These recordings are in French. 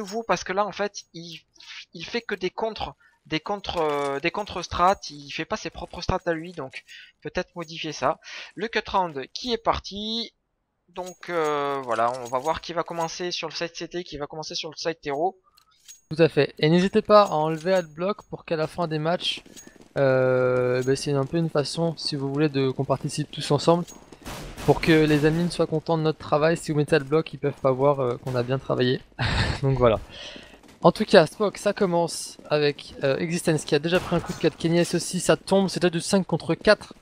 nouveau parce que là en fait il fait que des contre strats, il fait pas ses propres strats à lui, donc peut-être modifier ça. Le cut round qui est parti, donc voilà, on va voir qui va commencer sur le side CT, qui va commencer sur le side terreau. Tout à fait. Et n'hésitez pas à enlever Adblock pour qu'à la fin des matchs, c'est un peu une façon, si vous voulez, qu'on participe tous ensemble. Pour que les admins soient contents de notre travail, si vous mettez Adblock, ils peuvent pas voir qu'on a bien travaillé. Donc voilà. En tout cas, Spock, ça commence avec Existence qui a déjà pris un coup de 4. Kenyes aussi, ça tombe, c'est déjà du 5 contre 4.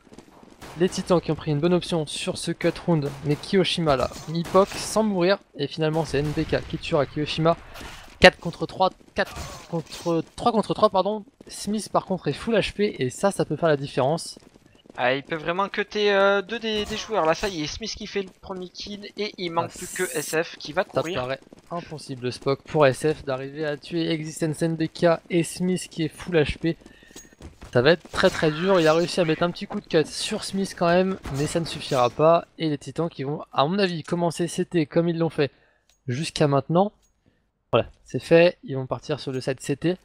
Les titans qui ont pris une bonne option sur ce cut round, mais Kiyoshima là, Mipok sans mourir, et finalement c'est NBK qui tuera Kiyoshima. 4 contre 3, 4 contre 3 contre 3 pardon. Smith par contre est full HP et ça peut faire la différence. Ah, il peut vraiment cutter deux des joueurs. Là, ça y est, Smith qui fait le premier kill et il manque plus que SF qui va Ça courir. paraît impossible Spock pour SF d'arriver à tuer Existence NBK et Smith qui est full HP. Ça va être très très dur, il a réussi à mettre un petit coup de cut sur Smith quand même, mais ça ne suffira pas. Et les titans qui vont, à mon avis, commencer CT comme ils l'ont fait jusqu'à maintenant. Voilà, c'est fait, ils vont partir sur le side CT.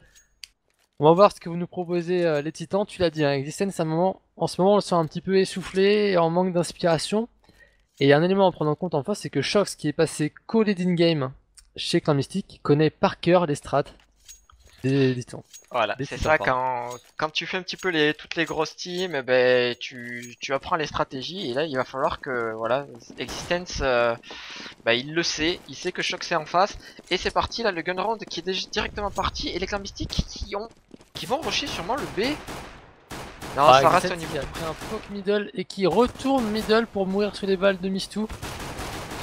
On va voir ce que vous nous proposez les titans, tu l'as dit, hein, Existence en ce moment on le sent un petit peu essoufflé et en manque d'inspiration. Et il y a un élément à prendre en compte en face, c'est que Shox qui est passé co-lead in-game chez Clan Mystique connaît par cœur les strats des titans. Voilà, c'est ça, quand tu fais un petit peu toutes les grosses teams, ben, tu apprends les stratégies et là il va falloir que voilà, Existence, il le sait, il sait que Shox est en face et c'est parti là, le gun round qui est directement parti et les clans mystiques qui vont rusher sûrement le B. Non, ça reste au niveau. Qui a pris un poke middle et qui retourne middle pour mourir sous les balles de Mistou.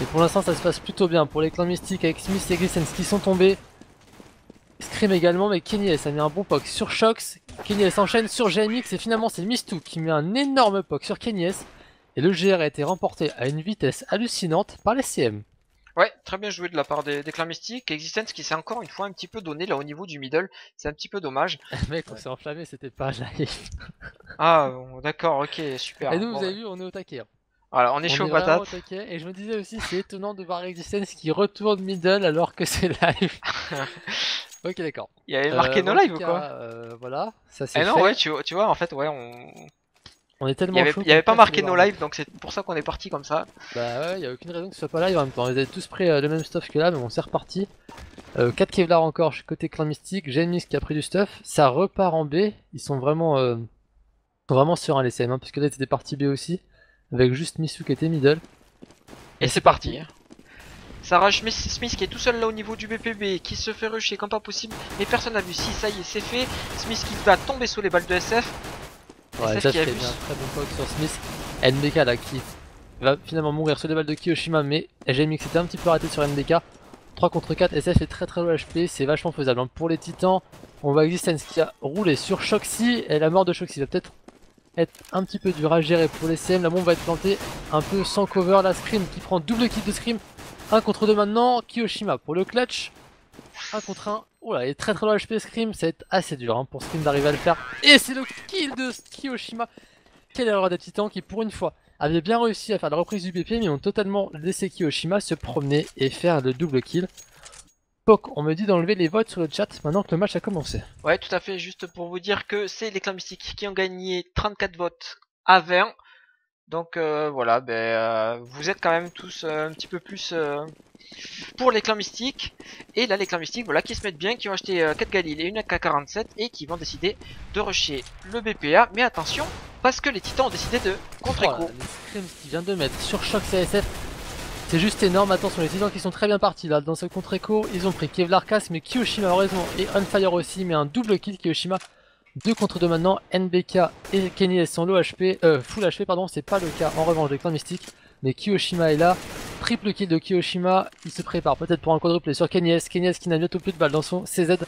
Et pour l'instant ça se passe plutôt bien pour les clans mystiques avec Smith et Existence qui sont tombés. Scream également, mais Kenyes a mis un bon poke sur Shox. Kenyes enchaîne sur GMX et finalement c'est Mistou qui met un énorme poke sur Kenyes. Et le GR a été remporté à une vitesse hallucinante par les CM. Ouais, très bien joué de la part des clans mystiques. Existence qui s'est encore une fois un petit peu donné là au niveau du middle, c'est un petit peu dommage. Mec, on s'est enflammé, c'était pas live. Ah, bon, d'accord, ok, super. Et nous, Bon, vous avez vu, on est au taquet. Hein. voilà, on est chaud aux patates. Et je me disais aussi, c'est étonnant de voir Existence qui retourne middle alors que c'est live. Ok, d'accord. Il y avait marqué no live ou quoi? Voilà, ça c'est Eh non, fait. ouais, tu vois, en fait, ouais, On est tellement chaud. il y avait pas marqué no live, donc c'est pour ça qu'on est parti comme ça. Bah ouais, y a aucune raison que ce soit pas live en même temps. Ils avaient tous pris le même stuff que là, mais on s'est reparti. 4 Kevlar encore côté clan mystique. Genmix qui a pris du stuff. Ça repart en B. Ils sont vraiment sereins les CM, hein, parce que là c'était partie B aussi. Avec juste Misu qui était middle. Et c'est parti. Ça rush Smith qui est tout seul là au niveau du BPB, qui se fait rusher comme pas possible, mais personne n'a vu. Si, ça y est, c'est fait. Smith qui va tomber sous les balles de SF. Ouais, SF qui a bien, très bon poke sur Smith. NBK là qui va finalement mourir sous les balles de Kiyoshima, mais GMX était un petit peu arrêté sur NBK. 3 contre 4, SF est très très low HP, c'est vachement faisable. Hein. Pour les titans, on voit Existence qui a roulé sur Shoxy, et la mort de Shoxy va peut-être être un petit peu dur à gérer pour les CM. La bombe va être plantée un peu sans cover, la Scream qui prend double kill de Scream. 1 contre 2 maintenant, Kiyoshima pour le clutch. 1 contre 1, oula, il est très très low HP Scream, ça va être assez dur hein, pour Scream d'arriver à le faire. Et c'est le kill de Kiyoshima. Quelle erreur des titans qui pour une fois avaient bien réussi à faire la reprise du BP mais ont totalement laissé Kiyoshima se promener et faire le double kill. Pok, on me dit d'enlever les votes sur le chat maintenant que le match a commencé. Ouais, tout à fait, juste pour vous dire que c'est les clans mystiques qui ont gagné 34 votes à 20. Donc voilà, vous êtes quand même tous un petit peu plus pour les clans mystiques. Et là les clans mystiques voilà, qui se mettent bien, qui ont acheté 4 Galil et une AK-47 et qui vont décider de rusher le BPA. Mais attention, parce que les titans ont décidé de contre-écho. Oh les scrims qui vient de mettre sur Shox CSF, c'est juste énorme. Attention, les titans qui sont très bien partis là dans ce contre-écho. Ils ont pris Kevlar Cass, mais Kiyoshima heureusement et Onfire aussi, mais un double kill Kiyoshima. 2 contre 2 maintenant, NBK et Kenny sont low HP, full HP pardon, c'est pas le cas en revanche des clans mystiques. Mais Kiyoshima est là, triple kill de Kiyoshima, il se prépare peut-être pour un quadruplé sur Kenny qui n'a bientôt plus de balles dans son CZ.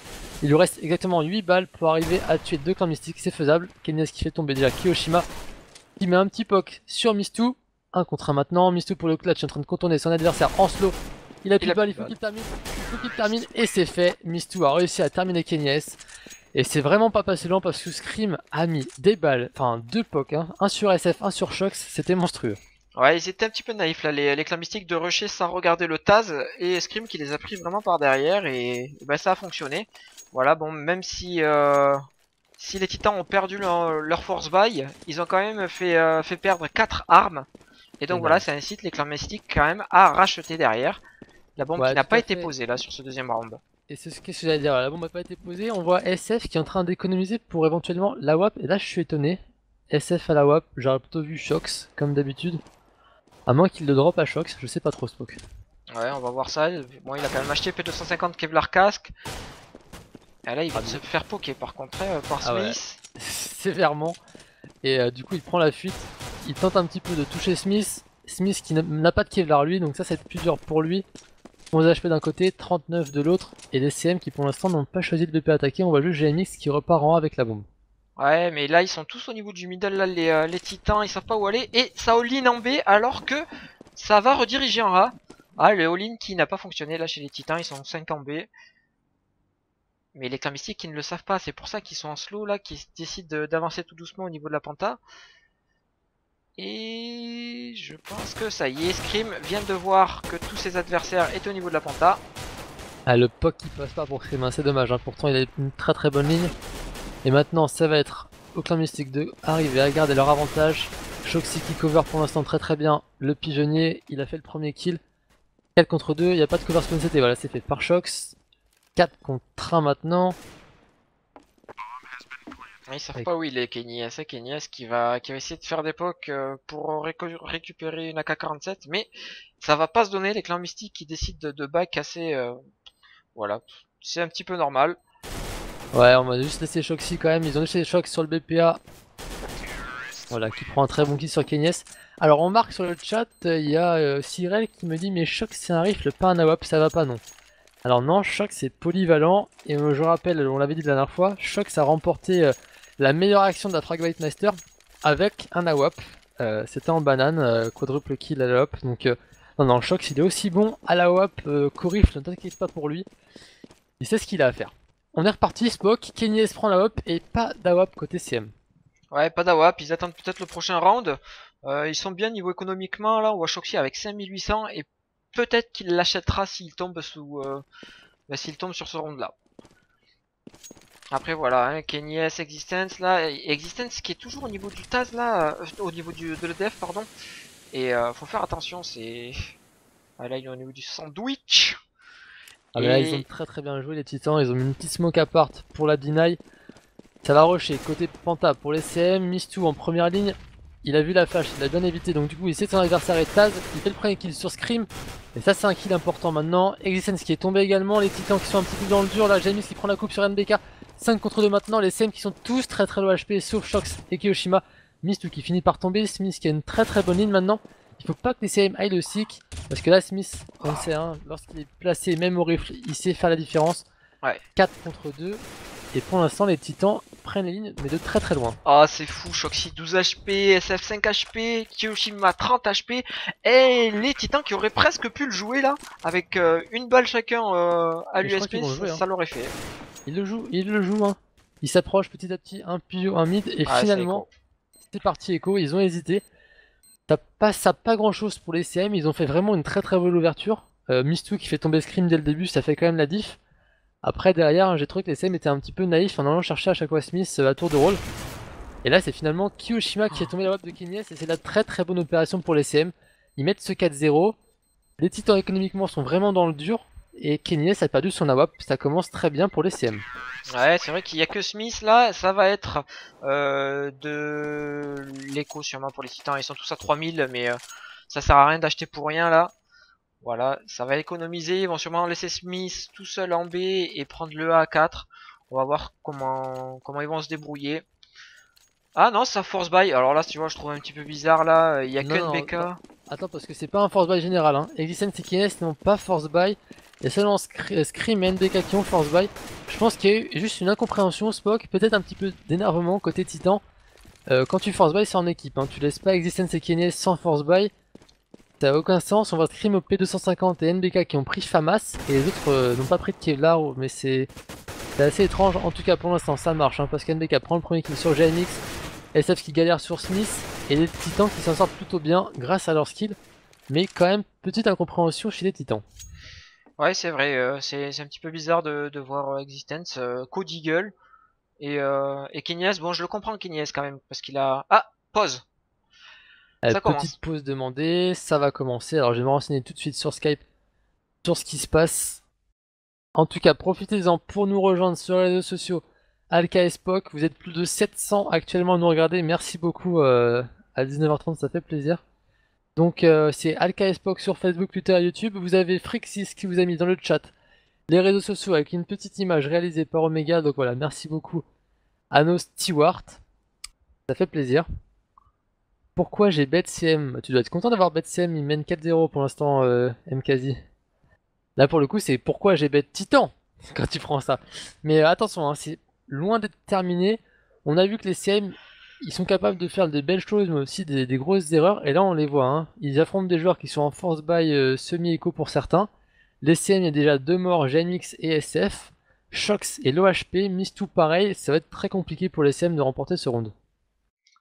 Il lui reste exactement 8 balles pour arriver à tuer 2 clans mystiques, c'est faisable. Kenny qui fait tomber déjà Kiyoshima, qui met un petit poke sur Mistou. 1 contre 1 maintenant, Mistou pour le clutch en train de contourner son adversaire en slow. Il a plus de balles, il faut qu'il termine, et c'est fait. Mistou a réussi à terminer Kenny. Et c'est vraiment pas passé loin parce que Scream a mis des balles, enfin 2 pokes, hein, un sur SF, un sur Shox, c'était monstrueux. Ouais, ils étaient un petit peu naïfs là, les clans mystiques de rusher sans regarder le Taz et Scream qui les a pris vraiment par derrière et bah ça a fonctionné. Voilà, bon, même si les titans ont perdu leur force buy, ils ont quand même fait perdre 4 armes. Et donc voilà, Énorme. ça incite les clans mystiques quand même à racheter derrière. La bombe qui Ouais, n'a tout pas à été fait. posée là sur ce deuxième round. Et c'est ce que j'allais dire, la bombe n'a pas été posée, on voit SF qui est en train d'économiser pour éventuellement la WAP, et là je suis étonné. SF à la WAP, j'aurais plutôt vu Shox, comme d'habitude. À moins qu'il le drop à Shox, je sais pas trop Spock. Ouais, on va voir ça. Bon, il a quand même acheté P250 Kevlar Casque. Et là, il Ah, va se faire poker par contre par ah ouais, Smith. sévèrement. Et du coup il prend la fuite, il tente un petit peu de toucher Smith. Smith qui n'a pas de Kevlar lui, donc ça c'est plus dur pour lui. 11 HP d'un côté, 39 de l'autre, et les CM qui pour l'instant n'ont pas choisi de BP attaquer, on voit juste GMX qui repart en A avec la bombe. Ouais, mais là, ils sont tous au niveau du middle, là, les titans, ils savent pas où aller. Et ça all-in en B, alors que ça va rediriger en A. Ah, le all-in qui n'a pas fonctionné, là, chez les titans, ils sont 5 en B. Mais les clans mystiques qui ne le savent pas, c'est pour ça qu'ils sont en slow, là, qui décident d'avancer tout doucement au niveau de la penta. Et je pense que ça y est, Scream vient de voir que tous ses adversaires étaient au niveau de la penta. Ah, le POC qui passe pas pour Scream, c'est dommage, hein. Pourtant il a une très bonne ligne. Et maintenant ça va être au clan mystique de arriver à garder leur avantage. Shoxy qui cover pour l'instant très bien le pigeonnier, il a fait le premier kill. 4 contre 2, il n'y a pas de cover spawn CT, voilà c'est fait par Shox. 4 contre 1 maintenant. Ils savent pas où il est, Kenny. C'est Kenny qui va essayer de faire des pokes pour récupérer une AK-47, mais ça va pas se donner. Les clans mystiques qui décident de back assez, voilà, c'est un petit peu normal. Ouais, on va juste laisser Shoxy quand même, ils ont laissé Shox sur le BPA. Voilà, qui prend un très bon kill sur Kenyes. Alors on marque sur le chat, il y a Cyril qui me dit mais Shox c'est un rifle, pas un AWP, ça va pas non. Alors non, Shox c'est polyvalent, et je rappelle, on l'avait dit la dernière fois, Shox a remporté la meilleure action de la Fragmite Master avec un AWP. C'était en banane, quadruple kill à l'AWP, donc non, Shox il est aussi bon à l'AWP qu'au rifle, ne t'inquiète pas pour lui. Il sait ce qu'il a à faire. On est reparti, Spock, Kenyes prend l'AWP et pas d'AWP côté CM. Ouais, pas d'AWP, ils attendent peut-être le prochain round. Ils sont bien niveau économiquement là, on voit Shoxy avec 5800 et peut-être qu'il l'achètera s'il tombe s'il tombe sur ce round là. Après voilà, hein, Kenyes, Existence là, Existence qui est toujours au niveau du Taz là, au niveau de l'EDF pardon. Et faut faire attention, c'est... Ah là il est au niveau du sandwich. Ah mais là ils ont Et très bien joué les titans, ils ont mis une petite smoke apart pour la deny. Ça va rusher côté Panta pour les CM, Mistou en première ligne. Il a vu la flash, il a bien évité, donc du coup il sait que son adversaire est Taz, il fait le premier kill sur Scream. Et ça c'est un kill important maintenant. Existence qui est tombé également, les titans qui sont un petit peu dans le dur, là James qui prend la coupe sur NBK. 5 contre 2 maintenant, les CM qui sont tous très low HP sauf Shox et Kiyoshima. Mistou qui finit par tomber, Smith qui a une très bonne ligne maintenant. Il faut pas que les CM aillent le seek, parce que là Smith, on le sait, hein, lorsqu'il est placé même au rifle, il sait faire la différence. ouais. 4 contre 2. Et pour l'instant les titans prennent les lignes mais de très loin. Oh c'est fou, Shoxy 12 HP, SF 5 HP, Kiyoshima 30 HP. Et les titans qui auraient presque pu le jouer là, avec une balle chacun à Et je crois l'USP, qu'ils vont le jouer, hein. ça l'aurait fait. Il le joue, hein. Il s'approche petit à petit, un pivot, un mid, et Ah, finalement, c'est parti Echo, ils ont hésité. Ça pas grand chose pour les CM, ils ont fait vraiment une très bonne ouverture. Mistou qui fait tomber Scream dès le début, ça fait quand même la diff. Après derrière, j'ai trouvé que les CM étaient un petit peu naïfs en allant chercher à chaque fois Smith à tour de rôle. Et là c'est finalement Kiyoshima qui est tombé la web de Kenyes, et c'est la très bonne opération pour les CM. Ils mettent ce 4-0, les titans économiquement sont vraiment dans le dur, et Kenyes a perdu son AWP, ça commence très bien pour les CM. Ouais, c'est vrai qu'il y a que Smith là, ça va être de l'écho sûrement pour les titans, ils sont tous à 3000 mais ça sert à rien d'acheter pour rien là. Voilà, ça va économiser, ils vont sûrement laisser Smith tout seul en B et prendre le A à 4. On va voir comment ils vont se débrouiller. Ah non, ça force buy. Alors là, tu vois, je trouve un petit peu bizarre là, il y a que NBK. Non. Attends, parce que c'est pas un force buy général, hein. Existence et Kenyes n'ont pas force buy. Il y a seulement Scream et NBK qui ont force buy. Je pense qu'il y a eu juste une incompréhension, Spock, peut-être un petit peu d'énervement côté Titan. Quand tu force buy, c'est en équipe, hein. Tu laisses pas Existence et Kenyes sans force buy. Ça a aucun sens. On voit Scream au P250 et NBK qui ont pris FAMAS, et les autres n'ont pas pris de Kevlar, mais c'est assez étrange. En tout cas, pour l'instant, ça marche, hein, parce qu'NBK prend le premier kill sur GMX. SF qui galère sur Smith. et les titans qui s'en sortent plutôt bien grâce à leur skill, mais quand même petite incompréhension chez les titans. Ouais, c'est vrai, c'est un petit peu bizarre de voir Existence, Code Eagle et Kenyas. Bon, je le comprends Kenyas quand même, parce qu'il a... Ah, pause, ça Petite commence. pause demandée, ça va commencer. Alors je vais me renseigner tout de suite sur Skype sur ce qui se passe. En tout cas, profitez-en pour nous rejoindre sur les réseaux sociaux. Alka Spock, vous êtes plus de 700 actuellement à nous regarder. Merci beaucoup à 19h30, ça fait plaisir. Donc c'est Alka Spock sur Facebook, Twitter et YouTube. Vous avez Frixis qui vous a mis dans le chat les réseaux sociaux avec une petite image réalisée par Omega. Donc voilà, merci beaucoup à nos stewards. Ça fait plaisir. Pourquoi j'ai BetCM? Tu dois être content d'avoir BetCM, il mène 4-0 pour l'instant, MKZ. Là pour le coup, c'est pourquoi j'ai bet Titan quand tu prends ça. Mais attention, hein, c'est loin d'être terminé. On a vu que les CM, ils sont capables de faire des belles choses, mais aussi des grosses erreurs. Et là, on les voit. Hein. Ils affrontent des joueurs qui sont en force buy semi-éco pour certains. Les CM, il y a déjà 2 morts, GenX et SF. Shox et l'OHP, Mistou pareil. Ça va être très compliqué pour les CM de remporter ce round.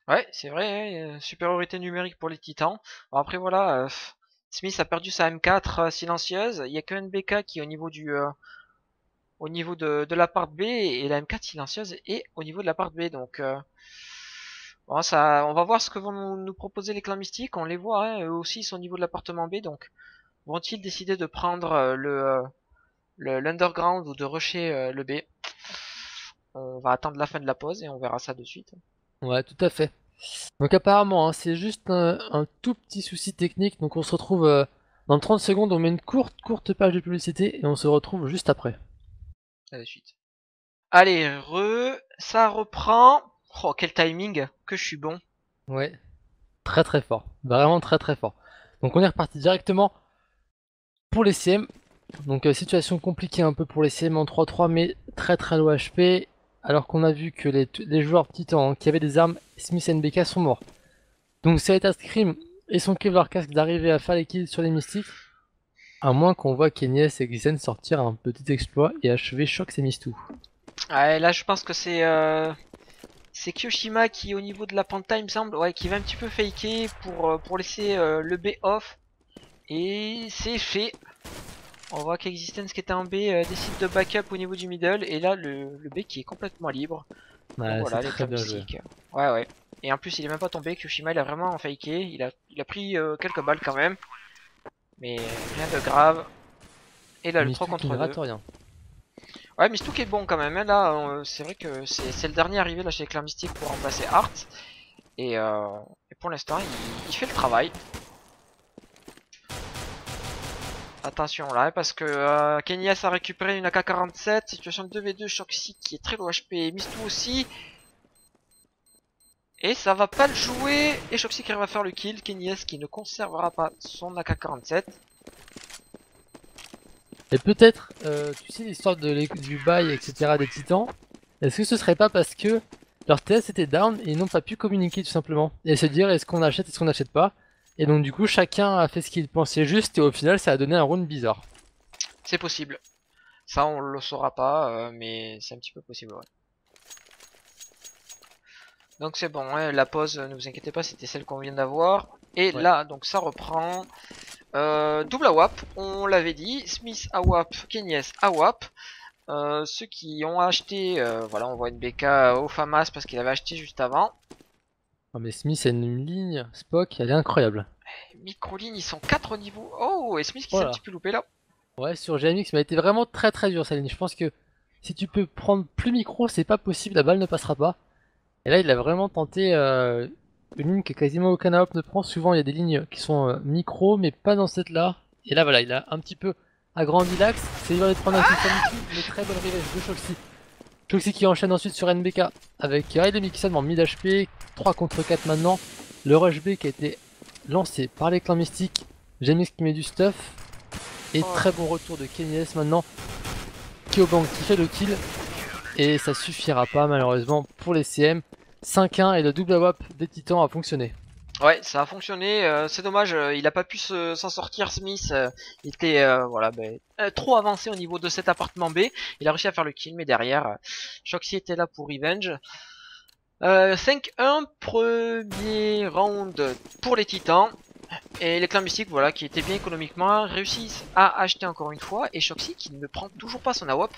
Ouais, c'est vrai, hein, supériorité numérique pour les titans. Bon, après voilà, Smith a perdu sa M4 silencieuse. Il y a que NBK qui est au niveau de la part B et la M4 silencieuse est au niveau de la part B. Donc bon, ça, on va voir ce que vont nous proposer les clans mystiques. On les voit, hein, eux aussi ils sont au niveau de l'appartement B. Donc vont-ils décider de prendre l'underground ou de rusher le B? On va attendre la fin de la pause et on verra ça de suite. Ouais, tout à fait. Donc apparemment, hein, c'est juste un tout petit souci technique. Donc on se retrouve dans 30 secondes. On met une courte page de publicité et on se retrouve juste après. À de suite. Allez, ça reprend. Oh, quel timing, que je suis bon. Ouais, très très fort. Vraiment très très fort. Donc on est reparti directement pour les CM. Donc situation compliquée un peu pour les CM en 3-3, mais très très low HP. Alors qu'on a vu que les joueurs titans qui avaient des armes Smith et NBK sont morts. Donc ça va être à Scream et son Kevlar Casque d'arriver à faire les kills sur les mystiques. À moins qu'on voit Kenyes et Xen sortir un petit exploit et achever Shox et Mistou. Ouais, là je pense que c'est Kyoshima qui au niveau de la penta il me semble, ouais, qui va un petit peu faker pour laisser le B off. Et c'est fait. On voit qu'Existence qui était en B décide de backup au niveau du middle. Et là le B qui est complètement libre. Donc Ouais, c'est voilà, les très clans bien joué. mystiques. Ouais ouais. Et en plus il est même pas tombé, Kyoshima il a vraiment faké. Il a pris quelques balles quand même. Mais rien de grave. Et là le 3 Mistou qui ne contre 2. rate rien. Ouais, Mistouk est bon quand même. Hein. Là, c'est vrai que c'est le dernier arrivé là chez Clan Mystique pour remplacer Art. Et pour l'instant, il fait le travail. Attention là, parce que Kenyas a récupéré une AK-47. Situation de 2v2, Shoxy qui est très low HP. Mistou aussi. Et ça va pas le jouer. Et Shoxy qui arrive à faire le kill. Kenyas qui ne conservera pas son AK-47. Et peut-être, tu sais, l'histoire du bail, etc. des titans, est-ce que ce serait pas parce que leur TS était down et ils n'ont pas pu communiquer tout simplement? Et se dire est-ce qu'on achète, est-ce qu'on n'achète pas? Et donc du coup, chacun a fait ce qu'il pensait juste et au final, ça a donné un round bizarre. C'est possible. Ça, on le saura pas, mais c'est un petit peu possible, ouais. Donc c'est bon, hein, la pause, ne vous inquiétez pas, c'était celle qu'on vient d'avoir. Et Ouais. là, donc ça reprend. Double AWAP, on l'avait dit. Smith AWAP, Kenyes AWAP. Ceux qui ont acheté, voilà, on voit une BK au FAMAS parce qu'il avait acheté juste avant. Oh, mais Smith a une ligne, Spock, elle est incroyable. Microline, ils sont 4 au niveau. Oh, et Smith qui s'est un Voilà. petit peu loupé là. Ouais, sur GMX, mais elle était vraiment très très dure sa ligne. Je pense que si tu peux prendre plus micro, c'est pas possible, la balle ne passera pas. Et là, il a vraiment tenté une ligne que quasiment aucun AWP ne prend. Souvent, il y a des lignes qui sont micro, mais pas dans cette là. Et là, voilà, il a un petit peu agrandi l'axe. C'est dur de prendre un coup sur Mickey, mais très bonne revenge de Shoxy. Shoxy qui enchaîne ensuite sur NBK avec Raid Mikison en mid HP. 3 contre 4 maintenant. Le rush B qui a été lancé par les clans mystiques. James qui met du stuff. Et Oh. très bon retour de Kenny maintenant. Kyobank qui fait le kill. Et ça suffira pas malheureusement pour les CM. 5-1 et le double AWP des titans a fonctionné. Ouais, ça a fonctionné. C'est dommage, il a pas pu s'en sortir. Smith, il était voilà, trop avancé au niveau de cet appartement B. Il a réussi à faire le kill, mais derrière, Shoxy était là pour revenge. 5-1, premier round pour les titans. Et les clans mystiques, voilà, qui étaient bien économiquement, réussissent à acheter encore une fois. Et Shoxy qui ne prend toujours pas son AWP.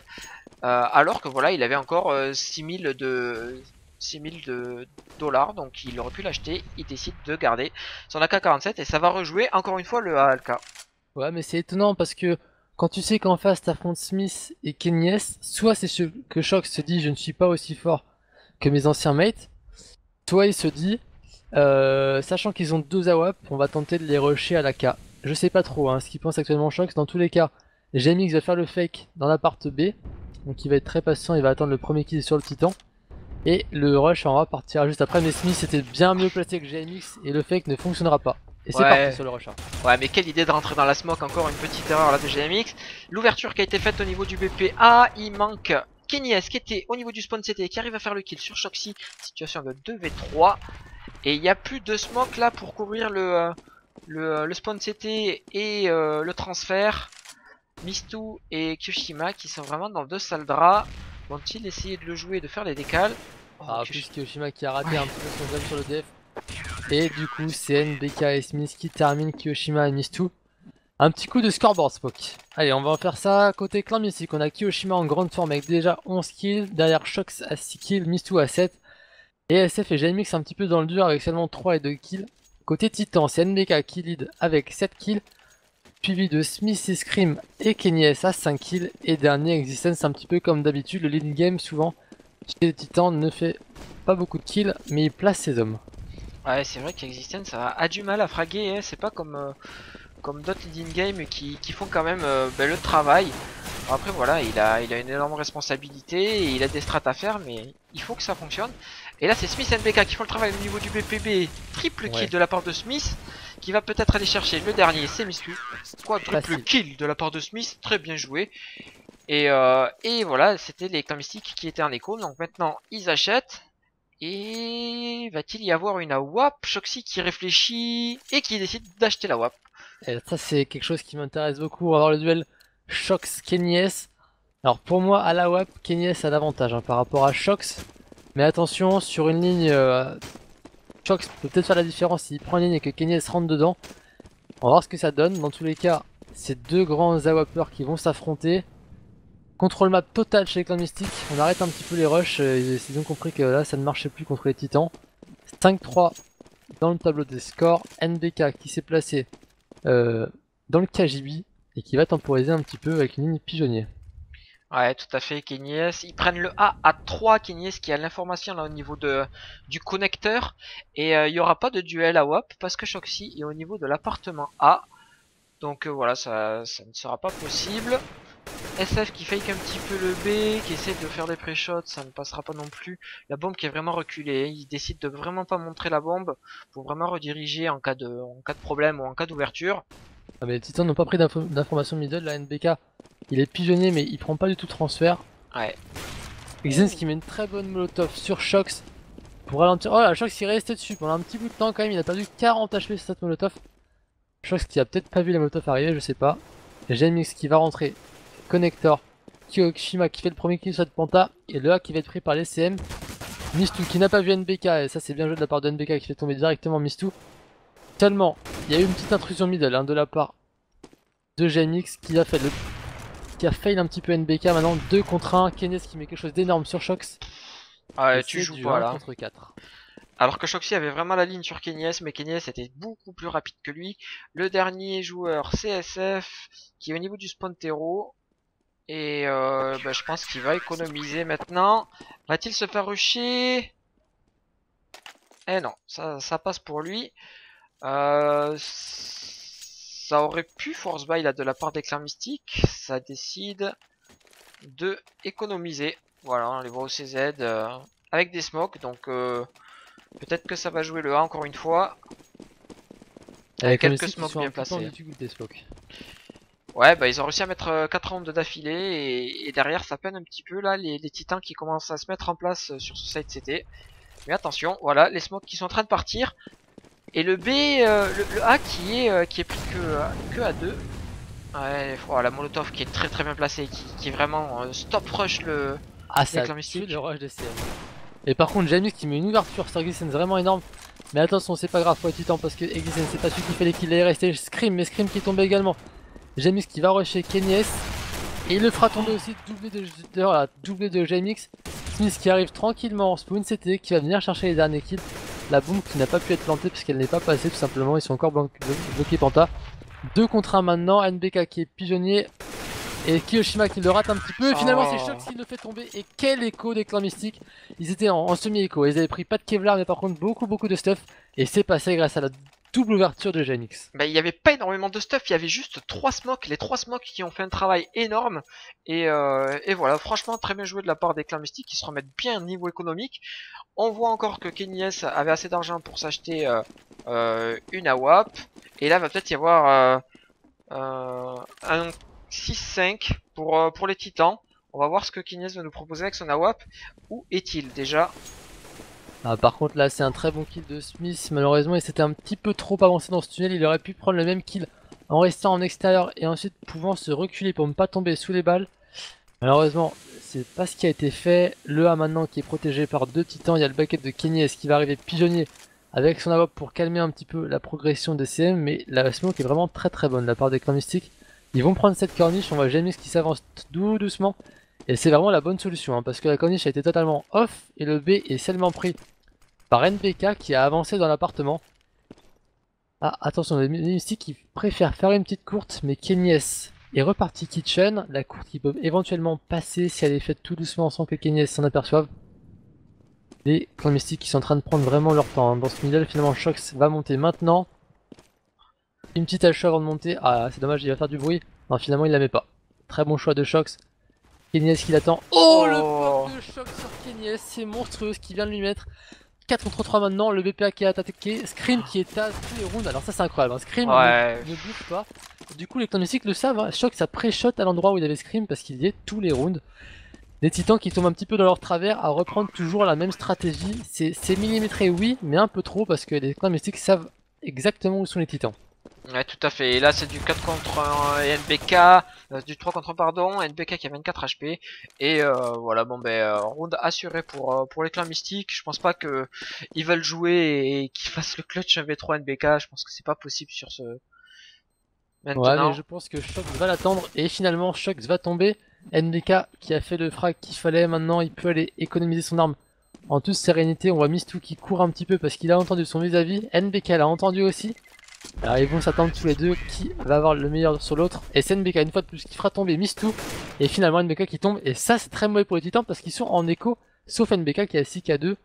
Alors que voilà, il avait encore 6000 de dollars, donc il aurait pu l'acheter. Il décide de garder son AK-47 et ça va rejouer encore une fois le ALK. Ouais, mais c'est étonnant parce que quand tu sais qu'en face t'affrontes Smith et Kenny soit c'est ce que Shox se dit je ne suis pas aussi fort que mes anciens mates, soit il se dit sachant qu'ils ont 2 AWP, on va tenter de les rusher à la K. Je sais pas trop ce qu'il pense actuellement Shox. Dans tous les cas, GMX va faire le fake dans l'appart B, donc il va être très patient, il va attendre le premier kill sur le titan. Et le rush en va partir juste après, mais Smith était bien mieux placé que GMX et le fake ne fonctionnera pas. Et c'est parti sur le rush. Ouais, mais quelle idée de rentrer dans la smoke, encore une petite erreur là de GMX. L'ouverture qui a été faite au niveau du BPA, il manque Kenny qui était au niveau du spawn CT qui arrive à faire le kill sur Shoxy. Situation de 2v3. Et il n'y a plus de smoke là pour couvrir le spawn CT et le transfert. Mistu et Kyoshima qui sont vraiment dans 2 sales draps. Vont-ils essayer de le jouer et de faire les décales? Plus Kyoshima qui a raté un peu son jump sur le def. Et du coup c'est NBK et Smith qui terminent Kyoshima et Mistu. Un petit coup de scoreboard Spock. Allez, on va en faire ça côté clan mystique. On a Kyoshima en grande forme avec déjà 11 kills. Derrière Shox à 6 kills, Mistu à 7. Et SF et GMX un petit peu dans le dur avec seulement 3 et 2 kills. Côté Titan, c'est NBK qui lead avec 7 kills. Suivi de Smith et Scream et Kenny à 5 kills. Et dernier Existence un petit peu comme d'habitude. Le lead game souvent chez les Titans ne fait pas beaucoup de kills mais il place ses hommes. Ouais, c'est vrai qu'Existence a du mal à fraguer, c'est pas comme d'autres leading game qui font quand même le travail. Après voilà, il a une énorme responsabilité et il a des strats à faire, mais il faut que ça fonctionne. Et là c'est Smith et NBK qui font le travail au niveau du BPB, triple kill de la part de Smith, qui va peut-être aller chercher le dernier, c'est Mistu. Quadruple kill de la part de Smith, très bien joué. Et voilà, c'était les clans mystiques qui étaient en écho, donc maintenant ils achètent. Et va-t-il y avoir une AWP? Shoxy qui réfléchit et qui décide d'acheter la WAP. Et ça c'est quelque chose qui m'intéresse beaucoup. On va voir le duel Shox Kenny. Alors pour moi à la WAP, Kenny a l'avantage par rapport à Shox. Mais attention, sur une ligne, Shox peut peut-être faire la différence s'il prend une ligne et que Kenny rentre dedans. On va voir ce que ça donne. Dans tous les cas, c'est 2 grands AWPers qui vont s'affronter. Contrôle map total chez les clans mystiques, on arrête un petit peu les rushs, ils ont compris que là ça ne marchait plus contre les titans. 5-3 dans le tableau des scores, NBK qui s'est placé dans le KGB et qui va temporiser un petit peu avec une ligne pigeonnier. Ouais, tout à fait, Kenyes. Ils prennent le A à 3, Kenyes qui a l'information là au niveau du connecteur. Et il n'y aura pas de duel à WAP parce que Shoxy est au niveau de l'appartement A. Donc voilà, ça ne sera pas possible. SF qui fake un petit peu le B, qui essaie de faire des pré-shots, ça ne passera pas non plus. La bombe qui est vraiment reculée, il décide de vraiment pas montrer la bombe pour vraiment rediriger en cas de problème ou en cas d'ouverture. Ah mais les titans n'ont pas pris d'information middle, la NBK il est pigeonnier mais il prend pas du tout transfert. Ouais. Xens qui met une très bonne molotov sur Shox pour ralentir. Oh là, Shox il est resté dessus pendant un petit bout de temps quand même, il a perdu 40 HP sur cette molotov. Shox qui a peut-être pas vu la molotov arriver, je sais pas. GMX qui va rentrer. Connector, Kyoshima qui fait le premier kill sur cette penta et le A qui va être pris par l'ECM. Mistu qui n'a pas vu NBK et ça c'est bien joué de la part de NBK qui fait tomber directement Mistu. Seulement, il y a eu une petite intrusion middle de la part de GMX qui a fail un petit peu NBK. Maintenant 2 contre 1, Kenny qui met quelque chose d'énorme sur Shox. Ouais, tu joues pas là. Contre 4. Alors que Shoxy avait vraiment la ligne sur Kenyes, mais Kenyes était beaucoup plus rapide que lui. Le dernier joueur CSF qui est au niveau du spawn terreau. Et je pense qu'il va économiser maintenant. Va-t-il se faire rusher? Eh non, ça passe pour lui. Ça aurait pu force buy là de la part des clans mystiques. Ça décide de économiser. Voilà, on les voit au CZ avec des smokes. Donc peut-être que ça va jouer le A encore une fois. Avec quelques smokes bien placés. Ouais, bah ils ont réussi à mettre 4 rounds d'affilée et derrière ça peine un petit peu là les titans qui commencent à se mettre en place sur ce side CT. Mais attention, voilà les smokes qui sont en train de partir et le B, le A qui est plus que à 2. Ouais, la molotov qui est très bien placée, qui est vraiment stop rush les clans mystiques. Le rush de CM. Et par contre Jamix qui met une ouverture sur Existence vraiment énorme. Mais attention, c'est pas grave pour les titans parce que Existence c'est pas celui qui fait les kills. Il est resté Scream, mais Scream qui tombe également. Jamix qui va rusher Kenny S. Et il le fera tomber aussi, doublé de Jamix. Smith qui arrive tranquillement en spawn CT, qui va venir chercher les derniers kills. La bombe qui n'a pas pu être plantée parce qu'elle n'est pas passée tout simplement. Ils sont encore bloqués Panta. 2 contre 1 maintenant, NBK qui est pigeonnier. Et Kiyoshima qui le rate un petit peu. Et finalement c'est Shox qui le fait tomber. Et quel écho des clans mystiques. Ils étaient en semi-écho. Ils avaient pris pas de Kevlar mais par contre beaucoup de stuff. Et c'est passé grâce à la double ouverture de Jamix. Bah, il n'y avait pas énormément de stuff, il y avait juste 3 smokes, les 3 smokes qui ont fait un travail énorme. Et voilà, franchement très bien joué de la part des clans mystiques qui se remettent bien au niveau économique. On voit encore que Kenny S avait assez d'argent pour s'acheter une AWAP. Et là va peut-être y avoir un 6-5 pour les titans. On va voir ce que Kenny S va nous proposer avec son AWAP. Où est-il déjà? Ah, par contre là c'est un très bon kill de Smith. Malheureusement il s'était un petit peu trop avancé dans ce tunnel. Il aurait pu prendre le même kill en restant en extérieur et ensuite pouvant se reculer pour ne pas tomber sous les balles. Malheureusement c'est pas ce qui a été fait. Le A maintenant qui est protégé par 2 titans. Il y a le bucket de Kenny S qui va arriver pigeonnier avec son AWP pour calmer un petit peu la progression des CM. Mais la smoke est vraiment très bonne de la part des clans mystiques. Ils vont prendre cette corniche. On voit Jamix qui s'avance doucement. Et c'est vraiment la bonne solution parce que la corniche a été totalement off et le B est seulement pris par NBK qui a avancé dans l'appartement. Ah, attention, les mystiques qui préfèrent faire une petite courte, mais Kenny S est reparti kitchen. La courte qui peut éventuellement passer si elle est faite tout doucement sans que Kenny S s'en aperçoive. Les clans mystiques qui sont en train de prendre vraiment leur temps. Hein. Dans ce middle, finalement, Shox va monter maintenant. Une petite hache avant de monter. Ah, c'est dommage, il va faire du bruit. Non, finalement, il la met pas. Très bon choix de Shox. Kenny S qui l'attend. Oh, le pop de Shox sur Kenny S, c'est monstrueux ce qu'il vient de lui mettre. 4 contre 3 maintenant, le BPA qui a attaqué, Scream qui est à tous les rounds, alors ça c'est incroyable, hein. Scream ne bouge pas. Du coup les clans mystiques le savent, hein. Shox a pré-shot à l'endroit où il avait Scream parce qu'il y est tous les rounds. Les titans qui tombent un petit peu dans leur travers à reprendre toujours la même stratégie, c'est millimétré oui, mais un peu trop parce que les clans mystiques savent exactement où sont les titans. Ouais, tout à fait. Et là, c'est du 4 contre 1 et NBK, du 3 contre 1, pardon, NBK qui a 24 HP. Et voilà, bon ben, round assuré pour les clans mystiques. Je pense pas que ils veulent jouer et qu'ils fassent le clutch 1v3 NBK. Je pense que c'est pas possible sur ce. Maintenant. Ouais, mais je pense que Shox va l'attendre et finalement Shox va tomber. NBK qui a fait le frag qu'il fallait, maintenant il peut aller économiser son arme en toute sérénité. On voit Mistou qui court un petit peu parce qu'il a entendu son vis-à-vis. NBK l'a entendu aussi. Alors ils vont s'attendre tous les deux qui va avoir le meilleur sur l'autre. Et c'est NBK une fois de plus qui fera tomber Mistou. Et finalement NBK qui tombe. Et ça c'est très mauvais pour les titans parce qu'ils sont en écho. Sauf NBK qui a 6k2.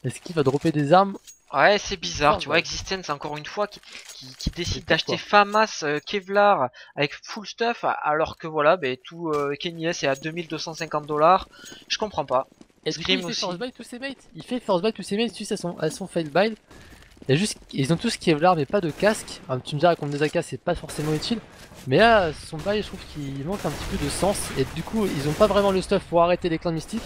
Est-ce qu'il va dropper des armes? Ouais, c'est bizarre, tu vois, Existence encore une fois qui décide d'acheter FAMAS Kevlar avec full stuff alors que voilà, ben tout Kenny S est à 2250 $. Je comprends pas. Et du coup, il fait force buy tous ses mates. Il fait force buy tous ses mates suite à son fail buy. Il y a juste, ils ont tous Kevlar mais pas de casque. Alors, tu me diras contre des AK c'est pas forcément utile. Mais là son buy je trouve qu'il manque un petit peu de sens. Et du coup ils ont pas vraiment le stuff pour arrêter les clans mystiques.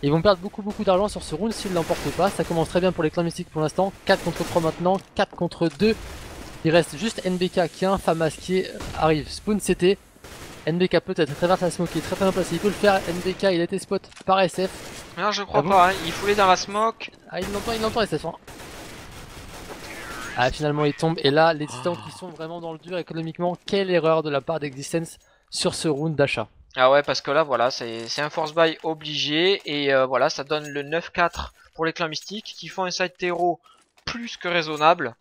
Ils vont perdre beaucoup d'argent sur ce round s'ils l'emportent pas. Ça commence très bien pour les clans mystiques pour l'instant. 4 contre 3 maintenant, 4 contre 2. Il reste juste NBK qui a un FAMAS qui arrive spawn CT. NBK peut-être traverse la smoke qui est très bien placé, il peut le faire. NBK il a été spot par SF. Non je crois pas, hein. Il foulait dans la smoke. Ah il l'entend SF hein. Ah finalement il tombe et là les titans qui sont vraiment dans le dur économiquement. Quelle erreur de la part d'Existence sur ce round d'achat. Ah ouais parce que là voilà c'est un force buy obligé et voilà ça donne le 9-4 pour les clans mystiques qui font un side terreau plus que raisonnable.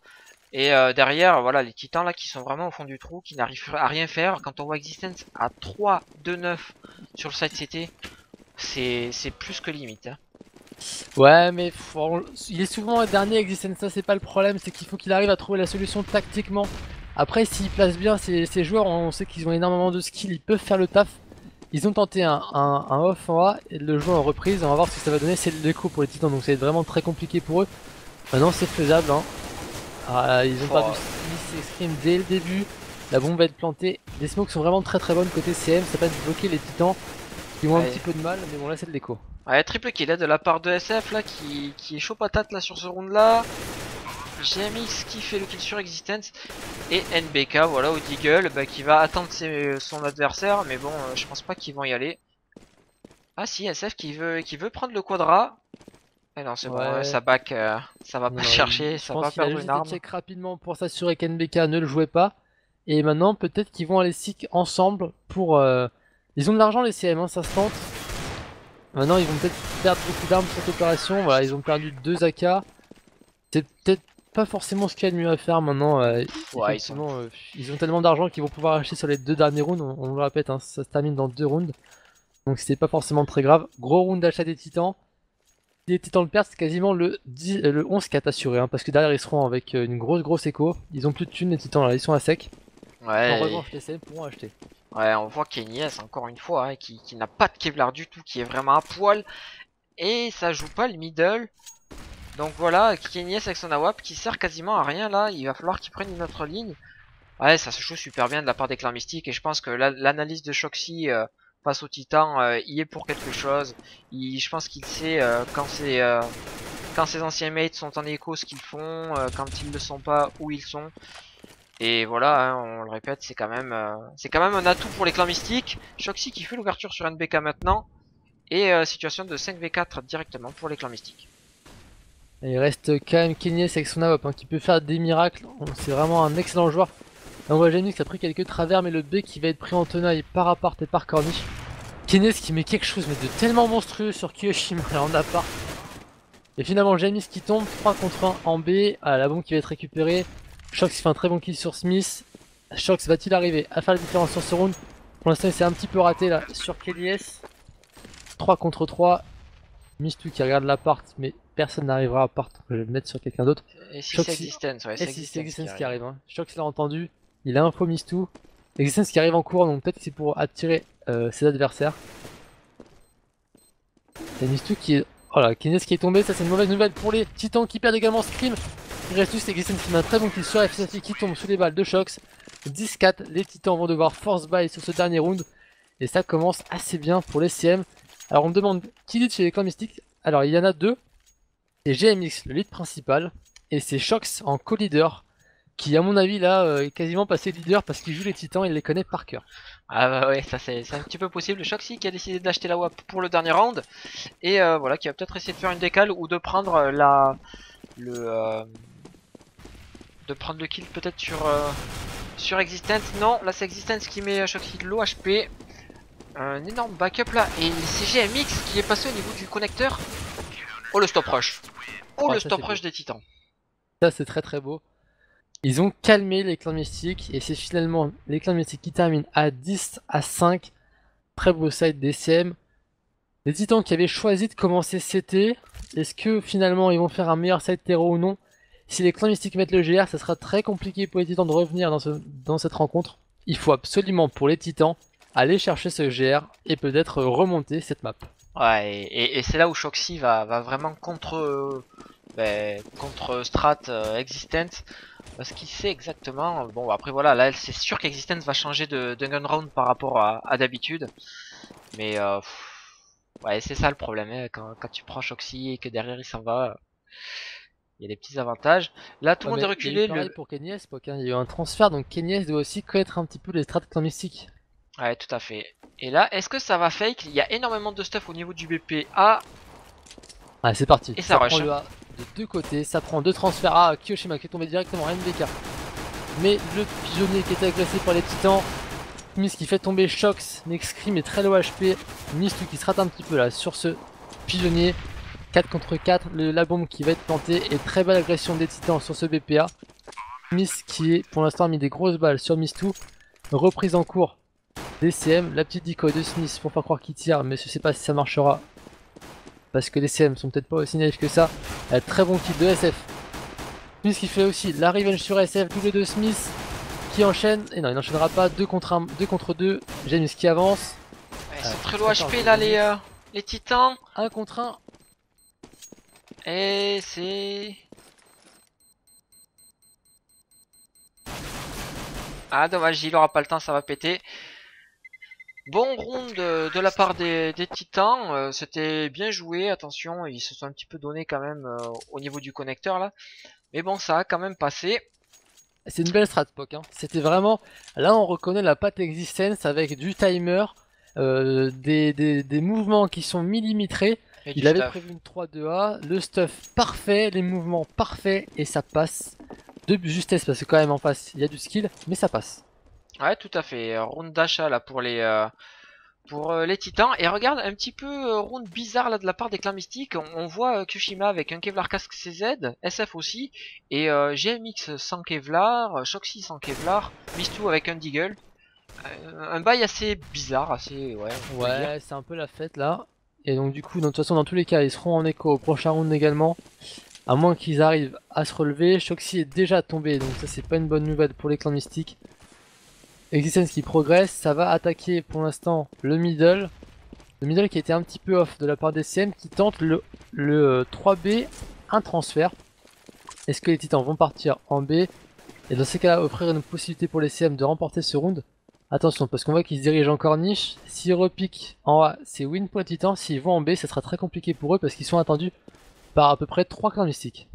Et derrière voilà les titans là qui sont vraiment au fond du trou, qui n'arrivent à rien faire. Quand on voit Existence à 3-2-9 sur le side CT, c'est plus que limite hein. Ouais mais il est souvent dernier Existence, ça c'est pas le problème, c'est qu'il faut qu'il arrive à trouver la solution tactiquement. Après s'il place bien ces joueurs, on sait qu'ils ont énormément de skills, ils peuvent faire le taf. Ils ont tenté un off en A et le jouer en reprise, on va voir ce que ça va donner, c'est l'écho pour les titans donc ça va être vraiment très compliqué pour eux. Maintenant c'est faisable hein. Ah, ils ont perdu Smith et Scream dès le début, la bombe va être plantée, les smokes sont vraiment très bonnes côté CM, ça va bloquer les titans qui ont un petit peu de mal mais bon là c'est de l'écho. Ouais triple kill de la part de SF là qui est chaud patate là sur ce round là. GMX qui fait le kill sur Existence et NBK voilà au Deagle bah, qui va attendre son adversaire mais bon je pense pas qu'ils vont y aller. Ah si SF qui veut prendre le quadra. Eh non, c'est bon, Ouais. ça back, ça va Non, pas non, chercher, je ça pense va qu'il a perdre juste une été arme. check rapidement pour s'assurer qu'NBK ne le jouait pas. Et maintenant, peut-être qu'ils vont aller seek ensemble pour. Ils ont de l'argent, les CM, hein, ça se tente. Maintenant, ils vont peut-être perdre beaucoup d'armes sur cette opération. Voilà, ils ont perdu 2 AK. C'est peut-être pas forcément ce qu'il y a de mieux à faire maintenant. Ouais, ils sont... Effectivement, ils ont tellement d'argent qu'ils vont pouvoir acheter sur les 2 derniers rounds. On le répète, hein, ça se termine dans 2 rounds. Donc c'était pas forcément très grave. Gros round d'achat des titans. Si les titans le perdent, c'est quasiment le 11 qui est assuré. Hein, parce que derrière, ils seront avec une grosse écho. Ils ont plus de thunes, les titans, là, ils sont à sec. En Ouais, revanche, les CM pourront acheter. ouais, on voit Kenyes, encore une fois, hein, qui n'a pas de Kevlar du tout, qui est vraiment à poil. Et ça joue pas le middle. Donc voilà, Kenyes avec son AWP qui sert quasiment à rien là. Il va falloir qu'il prenne une autre ligne. Ouais, ça se joue super bien de la part des clans mystiques. Et je pense que l'analyse de Shoxy face au titan y est pour quelque chose. Je pense qu'il sait quand ses anciens mates sont en écho ce qu'ils font, quand ils le sont pas, où ils sont. Et voilà, hein, on le répète, c'est quand même un atout pour les clans mystiques. Shoxy qui fait l'ouverture sur NBK maintenant. Et situation de 5v4 directement pour les clans mystiques. Et il reste quand même Kenyes avec son AWP, hein, qui peut faire des miracles. C'est vraiment un excellent joueur. Là, on voit Jamie qui a pris quelques travers, mais le B qui va être pris en tenaille par appart et par Corniche. Kenyes qui met quelque chose mais de tellement monstrueux sur Kiyoshima en appart. Et finalement James qui tombe 3 contre 1 en B. Ah, la bombe qui va être récupérée. Shox fait un très bon kill sur Smith. Shox va-t-il arriver à faire la différence sur ce round? Pour l'instant il s'est un petit peu raté là sur Kenyes. 3 contre 3. Mistou qui regarde l'appart mais personne n'arrivera à part. Je vais le mettre sur quelqu'un d'autre. Et si Shox, c'est Existence, ouais, et si c'est Existence qui arrive. arrive. Hein. Shox l'a entendu. Il a info Mistou. Existence qui arrive en cours donc peut-être que c'est pour attirer ses adversaires. C'est Mistou qui est... Oh là, Kenyes qui est tombé, ça c'est une mauvaise nouvelle pour les titans qui perdent également Scream. Il reste juste Existence qui met un très bon kill sur FSF qui tombe sous les balles de Shox. 10-4, les titans vont devoir force buy sur ce dernier round. Et ça commence assez bien pour les CM. Alors on me demande qui lead chez les clans mystiques. Alors il y en a deux. C'est GMX, le lead principal. Et c'est Shox en co-leader. Qui à mon avis là est quasiment passé leader parce qu'il joue les titans et il les connaît par cœur. Ah bah ouais, ça c'est un petit peu possible. Shoxy qui a décidé d'acheter la WAP pour le dernier round. Et voilà, qui va peut-être essayer de faire une décale ou de prendre de prendre le kill peut-être sur Existence. Non, là c'est Existence qui met Shoxy de l'OHP. Un énorme backup là. Et c'est GMX qui est passé au niveau du connecteur. Oh le stop rush. Oh le stop rush des titans. Ça c'est très beau. Ils ont calmé les clans mystiques et c'est finalement les clans mystiques qui terminent à 10-5. Très beau side DCM. Les titans qui avaient choisi de commencer CT, est-ce que finalement ils vont faire un meilleur side terreau ou non? Si les clans mystiques mettent le GR, ça sera très compliqué pour les titans de revenir dans cette rencontre. Il faut absolument pour les titans aller chercher ce GR et peut-être remonter cette map. Ouais, et c'est là où Shoxy va vraiment contre Strat Existence. Parce qu'il sait exactement. Bon, après voilà, là c'est sûr qu'Existence va changer de gun round par rapport à d'habitude. Mais ouais, c'est ça le problème. Hein, quand tu prends Shoxy et que derrière il s'en va, il y a des petits avantages. Là, tout le monde est reculé. Il y a eu pareil pour Kenyes, hein. Il y a eu un transfert, donc Kenyes doit aussi connaître un petit peu les strats clan mystiques. Ouais, tout à fait. Et là, est-ce que ça va fake? Il y a énormément de stuff au niveau du BP. Ah, allez, c'est parti. et ça rush. Prend le A de deux côtés, ça prend deux transferts. Ah, Kiyoshima qui est tombé directement à NBK. Mais le pigeonnier qui était agressé par les titans. Smith qui fait tomber Shox. Next Scream est très low HP. Mistou qui se rate un petit peu là sur ce pigeonnier. 4 contre 4. La bombe qui va être plantée. Et très belle agression des titans sur ce BPA. Smith qui est pour l'instant mis des grosses balles sur Mistou. Reprise en cours DCM. La petite decoy de Smith pour faire croire qu'il tire. Mais je sais pas si ça marchera. Parce que les CM sont peut-être pas aussi naïfs que ça. Très bon kill de SF. Smith qui fait aussi la revenge sur SF, double de Smith qui enchaîne. Et non, il n'enchaînera pas. 2 contre 1, 2 contre 2. James qui avance. Ouais, ils sont très low HP là, les titans. 1 contre 1. Et c'est... Ah dommage, il aura pas le temps, ça va péter. Bon round de la part des titans, c'était bien joué, attention, ils se sont un petit peu donné quand même au niveau du connecteur là. Mais bon, ça a quand même passé. C'est une belle strat Pok, hein. C'était vraiment... Là on reconnaît la patte Existence avec du timer, des mouvements qui sont millimétrés. Et du Il avait stuff. prévu une 3-2A, le stuff parfait, les mouvements parfaits et ça passe. De justesse parce que quand même en face il y a du skill, mais ça passe. Ouais, tout à fait. Round d'achat là pour les titans. Et regarde un petit peu round bizarre là de la part des clans mystiques. On voit Kushima avec un Kevlar casque CZ, SF aussi, et GMX sans Kevlar, Shoxy sans Kevlar, Mistou avec un Deagle. Un bail assez bizarre, assez ouais, on peut le dire. Ouais, c'est un peu la fête là. Et donc du coup, de toute façon, dans tous les cas, ils seront en écho au prochain round également. À moins qu'ils arrivent à se relever. Shoxy est déjà tombé, donc ça c'est pas une bonne nouvelle pour les clans mystiques. Existence qui progresse, ça va attaquer pour l'instant le middle. Le middle qui était un petit peu off de la part des CM qui tente le 3B, un transfert. Est-ce que les titans vont partir en B? Et dans ces cas-là, offrir une possibilité pour les CM de remporter ce round. Attention, parce qu'on voit qu'ils se dirigent encore niche. S'ils repiquent en A, c'est win pour les titans. S'ils vont en B, ça sera très compliqué pour eux parce qu'ils sont attendus par à peu près 3 clans mystiques.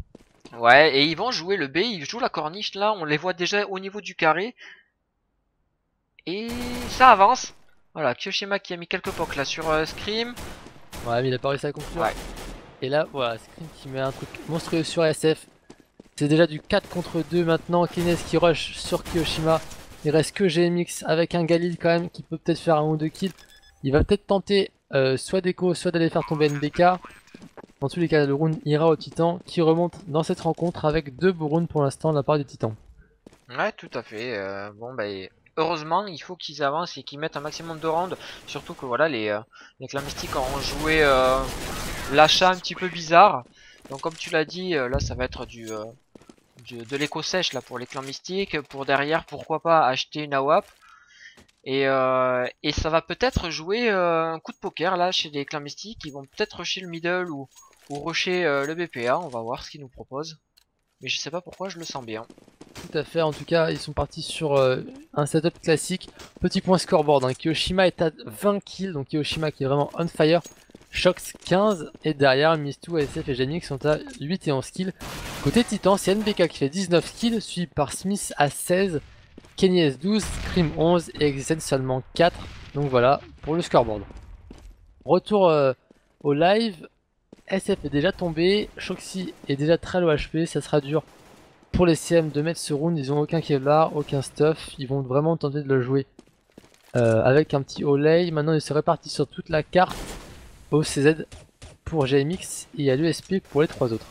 Ouais, et ils vont jouer le B, ils jouent la corniche là, on les voit déjà au niveau du carré. Et ça avance. Voilà, Kyoshima qui a mis quelques pocs là sur Scream. Ouais, mais il a pas réussi à conclure. Ouais. Et là, voilà, Scream qui met un truc monstrueux sur SF. C'est déjà du 4 contre 2 maintenant. Kines qui rush sur Kyoshima. Il reste que GMX avec un Galil quand même qui peut peut-être faire un ou deux kills. Il va peut-être tenter soit d'écho, soit d'aller faire tomber NBK. Dans tous les cas, le round ira au Titan qui remonte dans cette rencontre avec 2 beaux rounds pour l'instant de la part du Titan. Ouais, tout à fait. Bon, bah, heureusement, il faut qu'ils avancent et qu'ils mettent un maximum de rounds. Surtout que voilà, les clans mystiques auront joué l'achat un petit peu bizarre. Donc, comme tu l'as dit, là, ça va être de l'écho sèche là pour les clans mystiques. Pour derrière, pourquoi pas acheter une AWAP. Et ça va peut-être jouer un coup de poker là chez les clans mystiques. Ils vont peut-être rusher le middle ou rusher le BPA. On va voir ce qu'ils nous proposent. Mais je sais pas pourquoi, je le sens bien. Tout à fait, en tout cas, ils sont partis sur un setup classique. Petit point scoreboard, hein. Kyoshima est à 20 kills, donc Kyoshima qui est vraiment on fire. Shox 15, et derrière, Mistou, ASF et Genix sont à 8 et 11 kills. Côté Titan, c'est NBK qui fait 19 kills, suivi par Smith à 16, Kenny S 12, Scream 11 et Existence seulement 4. Donc voilà pour le scoreboard. Retour au live, SF est déjà tombé, Shoxy est déjà très low HP, ça sera dur pour les CM de mettre ce round. Ils ont aucun Kevlar, aucun stuff, ils vont vraiment tenter de le jouer avec un petit Olay. Maintenant ils se répartissent sur toute la carte, OCZ pour GMX et à l'USP pour les 3 autres.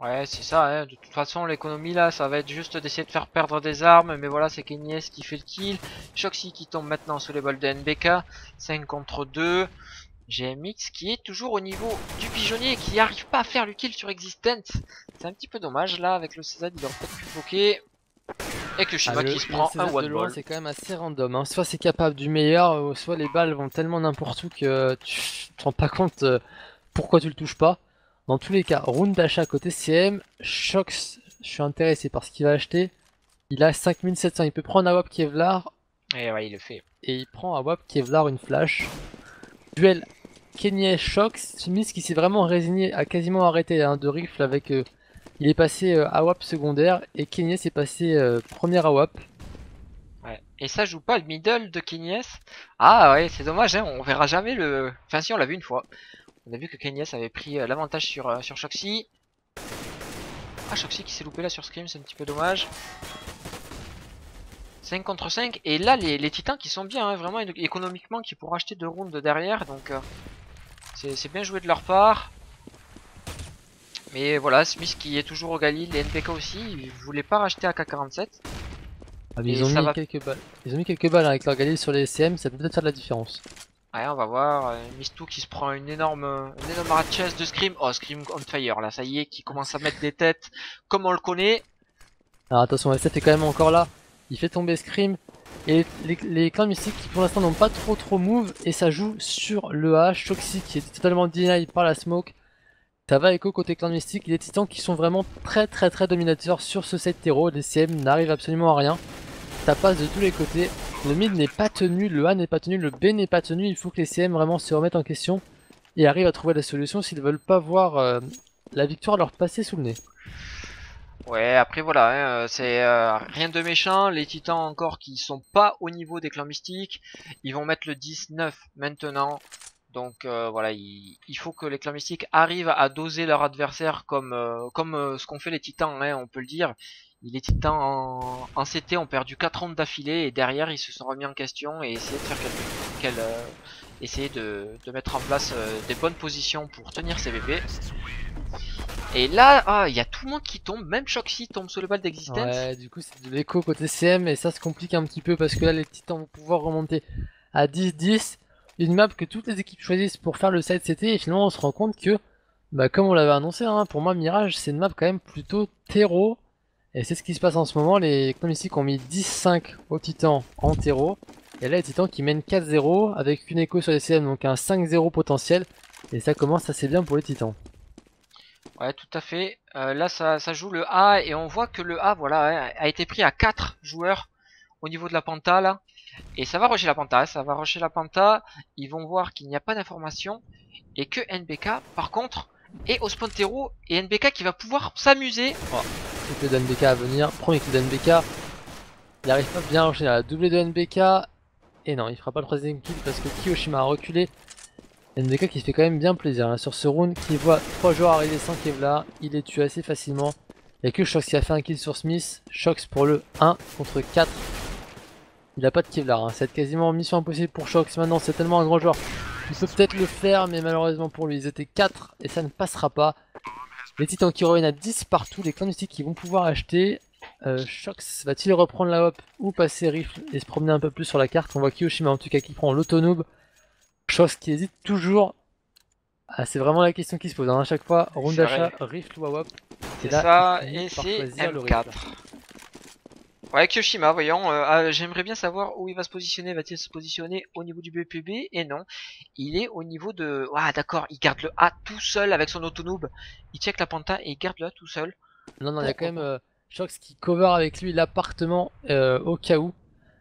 Ouais, c'est ça, hein. De toute façon, l'économie là, ça va être juste d'essayer de faire perdre des armes. Mais voilà, c'est Kenyes qui fait le kill. Shoxy qui tombe maintenant sous les balles de NBK. 5 contre 2. GMX qui est toujours au niveau du pigeonnier et qui n'arrive pas à faire le kill sur Existence. C'est un petit peu dommage là, avec le CZ, il aurait peut-être pu poker. Et Kushima qui se prend un one ball. C'est quand même assez random, hein. Soit c'est capable du meilleur, soit les balles vont tellement n'importe où que tu te rends pas compte pourquoi tu le touches pas. Dans tous les cas, round d'achat côté CM, Shox, je suis intéressé par ce qu'il va acheter. Il a 5700, il peut prendre AWAP Kevlar Et ouais, il le fait. et il prend AWAP Kevlar une flash. Duel Kenny Shox, Smith qui s'est vraiment résigné à quasiment arrêter hein, de rifle avec... il est passé AWAP secondaire et Kenny s'est passé premier AWAP. Ouais. Et ça joue pas le middle de Kenyes. Ah ouais, c'est dommage, hein, on verra jamais le... Enfin si, on l'a vu une fois. On a vu que Kenyes avait pris l'avantage sur Shoxy. Ah, Shoxy qui s'est loupé là sur Scream, c'est un petit peu dommage. 5 contre 5. Et là, les titans qui sont bien, hein, vraiment économiquement, qui pourront acheter 2 rounds derrière. Donc, c'est bien joué de leur part. Mais voilà, Smith qui est toujours au Galil, les NPK aussi, ils voulaient pas racheter AK-47. Ah, mais ils ont mis quelques balles. Ils ont mis quelques balles avec leur Galil sur les SM, ça peut peut-être faire de la différence. Ouais, on va voir. Mistou qui se prend une énorme rat chest de Scream. Oh, Scream on fire là, ça y est, qui commence à mettre des têtes comme on le connaît. Alors attention, SF est quand même encore là. Il fait tomber Scream. Et les clans mystiques qui pour l'instant n'ont pas trop move. Et ça joue sur le H. Shoxy qui est totalement deny par la smoke. Ça va écho côté clan mystique. Les titans qui sont vraiment très dominateurs sur ce set terreau. Les CM n'arrivent absolument à rien. Ça passe de tous les côtés. Le mid n'est pas tenu, le A n'est pas tenu, le B n'est pas tenu. Il faut que les CM vraiment se remettent en question et arrivent à trouver la solution s'ils veulent pas voir la victoire leur passer sous le nez. Ouais, après voilà, hein, c'est rien de méchant. Les titans encore qui sont pas au niveau des clans mystiques. Ils vont mettre le 19 maintenant. Donc voilà, il faut que les Clans Mystiques arrivent à doser leur adversaire comme, ce qu'ont fait les Titans, hein, on peut le dire. Les Titans en CT ont perdu 4 rounds d'affilée et derrière ils se sont remis en question et essayer de faire essayer de mettre en place des bonnes positions pour tenir ces bébés. Et là, il y a tout le monde qui tombe, même Shoxy tombe sous le bal d'existence. Ouais, du coup c'est de l'écho côté CM et ça se complique un petit peu parce que là les Titans vont pouvoir remonter à 10-10. Une map que toutes les équipes choisissent pour faire le side CT et finalement on se rend compte que, bah, comme on l'avait annoncé, hein, pour moi Mirage c'est une map quand même plutôt terreau. Et c'est ce qui se passe en ce moment, les Clans Mystiques ont mis 10-5 aux Titans en terreau. Et là les Titans qui mènent 4-0 avec une écho sur les CM, donc un 5-0 potentiel. Et ça commence assez bien pour les Titans. Ouais, tout à fait. Là, ça joue le A et on voit que le A, voilà, a été pris à 4 joueurs au niveau de la penta là. Et ça va rusher la penta, ça va rusher la penta. Ils vont voir qu'il n'y a pas d'information et que NBK, par contre, est au spawn terreau et NBK qui va pouvoir s'amuser. Oh, triple de NBK à venir, premier kill de NBK. Il arrive pas bien à enchaîner la doublée de NBK. Et non, il fera pas le troisième kill parce que Kiyoshima a reculé. NBK qui se fait quand même bien plaisir hein, sur ce round, qui voit 3 joueurs arriver sans Kevlar, il les tue assez facilement. Il n'y a que Shox qui a fait un kill sur Smith, Shox pour le 1 contre 4. Il a pas de Kevlar, hein. C'est quasiment mission impossible pour Shox maintenant, c'est tellement un grand joueur. Il peut peut-être le faire, mais malheureusement pour lui, ils étaient 4 et ça ne passera pas. Les Titans qui reviennent à 10 partout, les Clans Mystiques qui vont pouvoir acheter. Shox va-t-il reprendre la hop ou passer rifle et se promener un peu plus sur la carte? On voit Kiyoshima en tout cas qui prend l'autonoob. Shox qui hésite toujours. Ah, c'est vraiment la question qui se pose hein. À chaque fois, round d'achat, rifle ou AWP. C'est ça, et c'est M4. Ouais, Kiyoshima, voyons, j'aimerais bien savoir où il va se positionner. Va-t-il se positionner au niveau du BPB? Et non, il est au niveau de... Ah d'accord, il garde le A tout seul avec son autonoob. Il check la penta et il garde le A tout seul. Non, non, il y a quand même Shox qui cover avec lui l'appartement au cas où.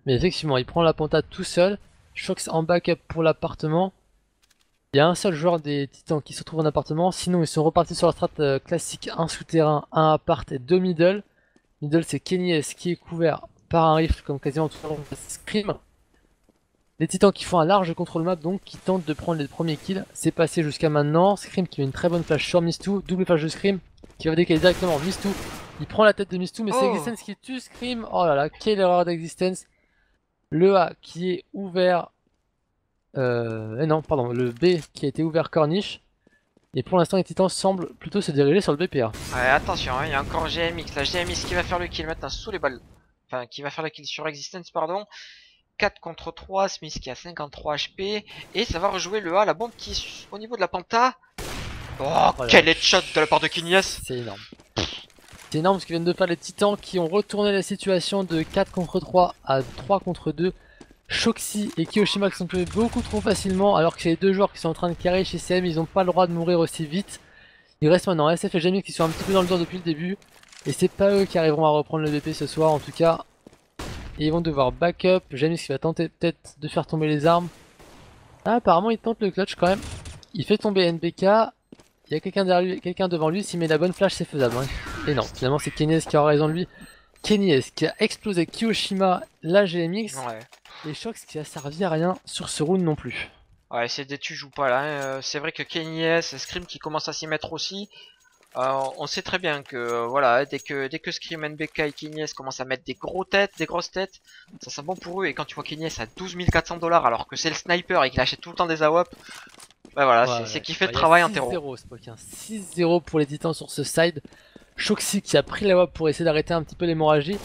Mais effectivement, il prend la penta tout seul. Shox en backup pour l'appartement. Il y a un seul joueur des Titans qui se trouve en appartement. Sinon, ils sont repartis sur la strat classique, un souterrain, un appart et 2 middle. Middle, c'est Kenny S qui est couvert par un rifle comme quasiment tout le monde. Scream. Les Titans qui font un large contrôle map, donc qui tentent de prendre les premiers kills. C'est passé jusqu'à maintenant. Scream qui met une très bonne flash sur Mistou. Double flash de Scream qui va décaler directement Mistou. Il prend la tête de Mistou, mais c'est Existence qui tue Scream. Oh là là, quelle erreur d'Existence. Le A qui est ouvert. Non, pardon, le B qui a été ouvert Corniche. Et pour l'instant, les Titans semblent plutôt se diriger sur le BPA. Ouais, attention, hein, il y a encore GMX. La GMX qui va faire le kill maintenant sous les balles. Enfin, qui va faire le kill sur Existence, pardon. 4 contre 3, Smith qui a 53 HP. Et ça va rejouer le A, la bombe qui est au niveau de la penta. Oh, quel headshot de la part de Kinyas. C'est énorme. C'est énorme ce que viennent de faire les Titans qui ont retourné la situation de 4 contre 3 à 3 contre 2. Shoxy et Kiyoshima qui sont tués beaucoup trop facilement alors que c'est les deux joueurs qui sont en train de carry chez CM, ils n'ont pas le droit de mourir aussi vite. Il reste maintenant SF et Jamie qui sont un petit peu dans le dur depuis le début. Et c'est pas eux qui arriveront à reprendre le BP ce soir en tout cas. Et ils vont devoir backup. Jamie qui va tenter peut-être de faire tomber les armes. Ah, apparemment il tente le clutch quand même. Il fait tomber NBK. Il y a quelqu'un derrière lui, quelqu'un devant lui. S'il met la bonne flash c'est faisable. Hein. Et non, finalement c'est Kenny S qui aura raison de lui. Kenny S qui a explosé Kiyoshima, la GMX. Ouais. Et Shox qui a servi à rien sur ce round non plus. Ouais, c'est des tu joues pas là. Hein. C'est vrai que Kenny S et Scream qui commence à s'y mettre aussi. On sait très bien que voilà, dès que Scream, NBK et Kenny S commencent à mettre des grosses têtes, ça sent bon pour eux. Et quand tu vois Kenny S à 12 400 $ alors que c'est le sniper et qu'il achète tout le temps des AWP, bah voilà, ouais, c'est qui fait le travail en terreau. 6-0 pour les Titans sur ce side. Shoxy qui a pris la AWP pour essayer d'arrêter un petit peu l'hémorragie.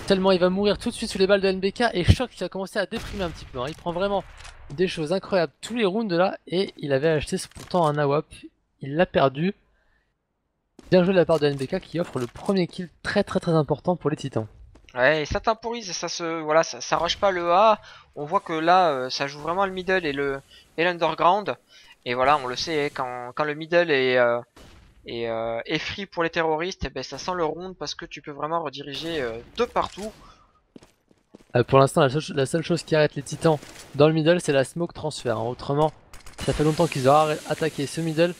Tellement il va mourir tout de suite sous les balles de NBK et Shox qui a commencé à déprimer un petit peu. Hein. Il prend vraiment des choses incroyables tous les rounds là et il avait acheté pourtant un AWP. Il l'a perdu. Bien joué de la part de NBK qui offre le premier kill très important pour les Titans. Ouais, et ça temporise, ça rush pas le A. On voit que là, ça joue vraiment le middle et l'underground. Et voilà, on le sait, quand le middle est free pour les terroristes, et ben ça sent le round parce que tu peux vraiment rediriger de partout. Pour l'instant, la seule chose qui arrête les Titans dans le middle, c'est la smoke transfert. Hein. Autrement, ça fait longtemps qu'ils auraient attaqué ce middle.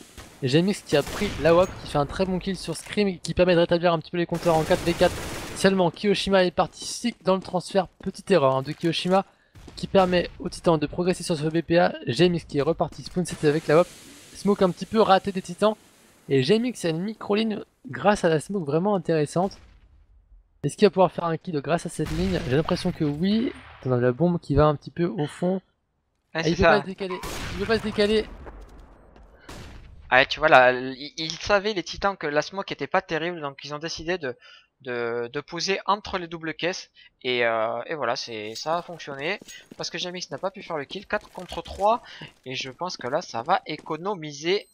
Et GMX qui a pris la WAP, qui fait un très bon kill sur Scream, qui permet de rétablir un petit peu les compteurs en 4v4. Seulement, Kiyoshima est parti sick dans le transfert. Petite erreur hein, de Kiyoshima. qui permet aux titans de progresser sur ce BPA. GMX qui est reparti spawn c'était avec la WAP. Smoke un petit peu raté des titans. Et GMX a une micro-ligne grâce à la smoke vraiment intéressante. Est-ce qu'il va pouvoir faire un kill grâce à cette ligne? J'ai l'impression que oui. On a la bombe qui va un petit peu au fond. Ouais, Ah, il peut pas se décaler. Il peut pas se décaler. Ouais, tu vois là, ils savaient les titans que la smoke était pas terrible, donc ils ont décidé de poser entre les doubles caisses. Et voilà, ça a fonctionné. Parce que Jamix n'a pas pu faire le kill, 4 contre 3. Et je pense que là, ça va économiser.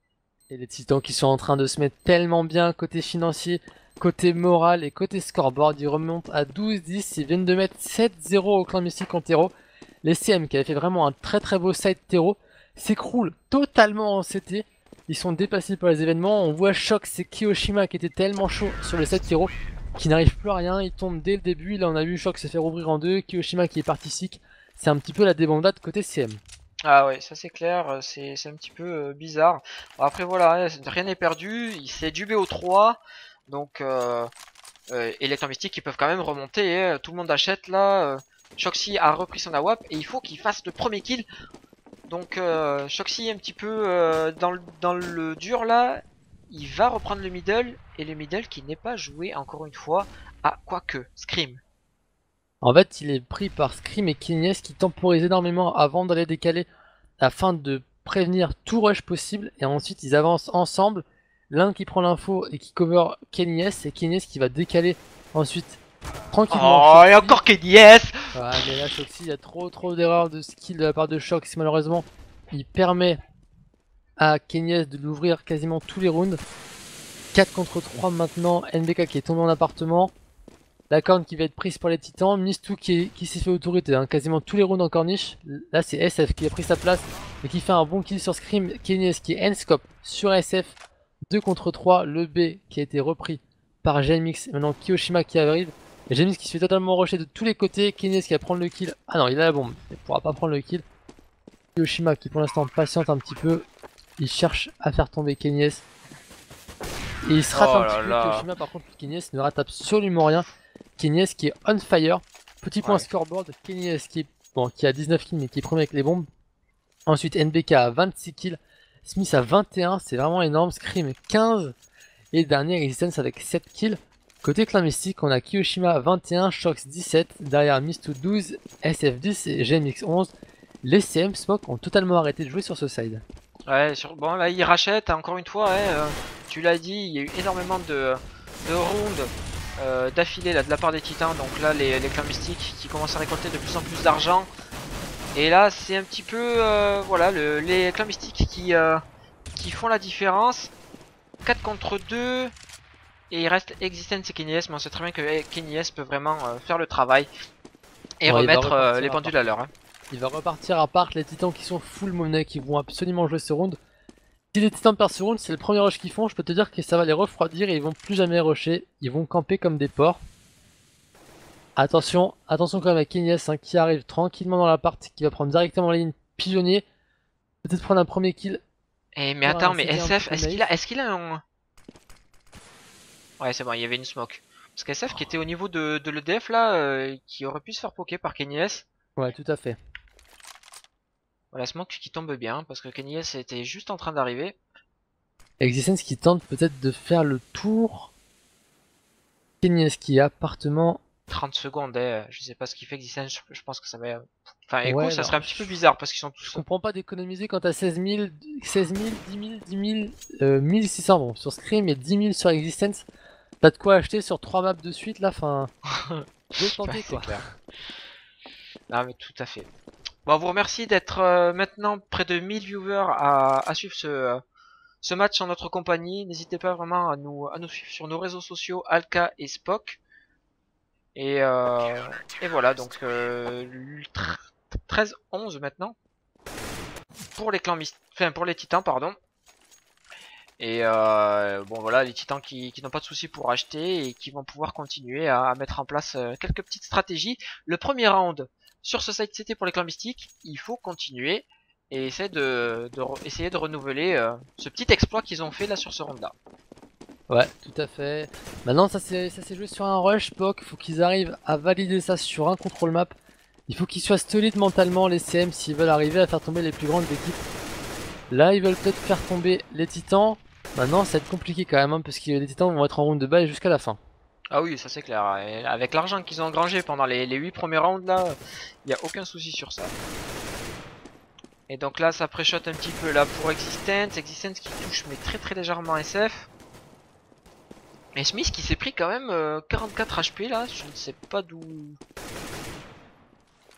Et les titans qui sont en train de se mettre tellement bien côté financier, côté moral et côté scoreboard. Ils remontent à 12-10, ils viennent de mettre 7-0 au clan mystique en terreau. Les CM qui avaient fait vraiment un très beau side terreau s'écroulent totalement en CT. Ils sont dépassés par les événements. On voit Shox, c'est Kiyoshima qui était tellement chaud sur le 7 Kiro qui n'arrive plus à rien. Il tombe dès le début. Là, on a vu Shox se faire ouvrir en deux. Kiyoshima qui est parti sick. C'est un petit peu la débandade côté CM. Ah ouais, ça c'est clair, c'est un petit peu bizarre. Bon, après voilà, rien n'est perdu. C'est du BO3. Donc, et les temps mystiques ils peuvent quand même remonter. Hein. Tout le monde achète là. Shoxy a repris son AWAP et il faut qu'il fasse le premier kill. Donc Shoxy un petit peu dans le dur là, il va reprendre le middle, et le middle qui n'est pas joué encore une fois à quoique Scream. En fait, il est pris par Scream et Kenyes qui temporisent énormément avant d'aller décaler afin de prévenir tout rush possible et ensuite ils avancent ensemble. L'un qui prend l'info et qui cover Kenyes et Kenyes qui va décaler ensuite tranquillement. Oh, et encore Kenyes. Ouais, mais là, Shoxy, il y a trop d'erreurs de skill de la part de Shox. Malheureusement, il permet à Kenyes de l'ouvrir quasiment tous les rounds. 4 contre 3 maintenant. NBK qui est tombé en appartement. La corne qui va être prise par les titans. Mistou qui s'est fait autorité hein, quasiment tous les rounds en corniche. Là, c'est SF qui a pris sa place et qui fait un bon kill sur Scream. Kenyes qui est N-scope sur SF. 2 contre 3. Le B qui a été repris par GMX. Maintenant, Kiyoshima qui arrive. Et James qui se fait totalement rusher de tous les côtés. Kenyes qui va prendre le kill. Ah non, il a la bombe. Il pourra pas prendre le kill. Kiyoshima qui pour l'instant patiente un petit peu. Il cherche à faire tomber Kenyes. Et il se rate un petit peu. Kiyoshima par contre, Kenyes ne rate absolument rien. Kenyes qui est on fire. Petit point scoreboard. Kenyes qui a 19 kills mais qui est premier avec les bombes. Ensuite NBK a 26 kills. Smith a 21. C'est vraiment énorme. Scream 15. Et dernier Resistance avec 7 kills. Côté clan mystique, on a Kiyoshima 21, Shox 17, derrière Mistou 12, SF 10 et GMX 11. Les CM Smoke ont totalement arrêté de jouer sur ce side. Ouais, bon là il rachète encore une fois, tu l'as dit, il y a eu énormément de rounds d'affilée là de la part des titans. Donc là les clans mystiques qui commencent à récolter de plus en plus d'argent. Et là c'est un petit peu voilà les clans mystiques qui font la différence. 4 contre 2. Et il reste Existence et Kenyes, mais on sait très bien que Kenyes peut vraiment faire le travail et remettre les pendules à l'heure. Hein. Il va repartir à part les titans qui sont full monnaie, qui vont absolument jouer ce round. Si les titans perdent ce round, c'est le premier rush qu'ils font, je peux te dire que ça va les refroidir et ils vont plus jamais rusher. Ils vont camper comme des porcs. Attention quand même à Kenyes hein, qui arrive tranquillement dans l'appart, qui va prendre directement la ligne pigeonnier. Peut-être prendre un premier kill. Mais attends, mais SF, est-ce qu'il a un... Ouais c'est bon, il y avait une smoke. Parce qu'SF qui était au niveau de l'EDF là, qui aurait pu se faire poker par Kenyes. Ouais tout à fait. Voilà, smoke qui tombe bien, parce que Kenyes était juste en train d'arriver. Existence qui tente peut-être de faire le tour. Kenyes qui est appartement. 30 secondes, je sais pas ce qu'il fait Existence, je pense que ça va... Enfin écoute, ouais, ça serait un petit peu bizarre parce qu'ils sont tous... Je comprends pas d'économiser quand t'as 16 000, 10 000, 1600 bon, sur Scream et 10 000 sur Existence. T'as de quoi acheter sur 3 maps de suite là, enfin... de tenter ouais, quoi. Clair. Non mais tout à fait. Bon, on vous remercie d'être maintenant près de 1000 viewers à suivre ce match en notre compagnie. N'hésitez pas vraiment à nous suivre sur nos réseaux sociaux, Alka et Spock. Et voilà, donc 13-11 maintenant. Pour les clans enfin pour les titans, pardon. Et bon voilà, les titans qui n'ont pas de soucis pour acheter et qui vont pouvoir continuer à mettre en place quelques petites stratégies. Le premier round sur ce site c'était pour les clans mystiques, il faut continuer et essayer de renouveler ce petit exploit qu'ils ont fait là sur ce round là. Ouais, tout à fait. Maintenant ça s'est joué sur un rush, Poc, faut qu'ils arrivent à valider ça sur un contrôle map. Il faut qu'ils soient solides mentalement les CM s'ils veulent arriver à faire tomber les plus grandes équipes. Là ils veulent peut-être faire tomber les titans. Maintenant ça va être compliqué quand même hein, parce que les titans vont être en round de bas jusqu'à la fin. Ah oui, ça c'est clair. Et avec l'argent qu'ils ont engrangé pendant les 8 premiers rounds là, il n'y a aucun souci sur ça. Et donc là ça pré-shot un petit peu là pour Existence. Existence qui touche mais très légèrement SF. Et Smith qui s'est pris quand même 44 HP là, je ne sais pas d'où.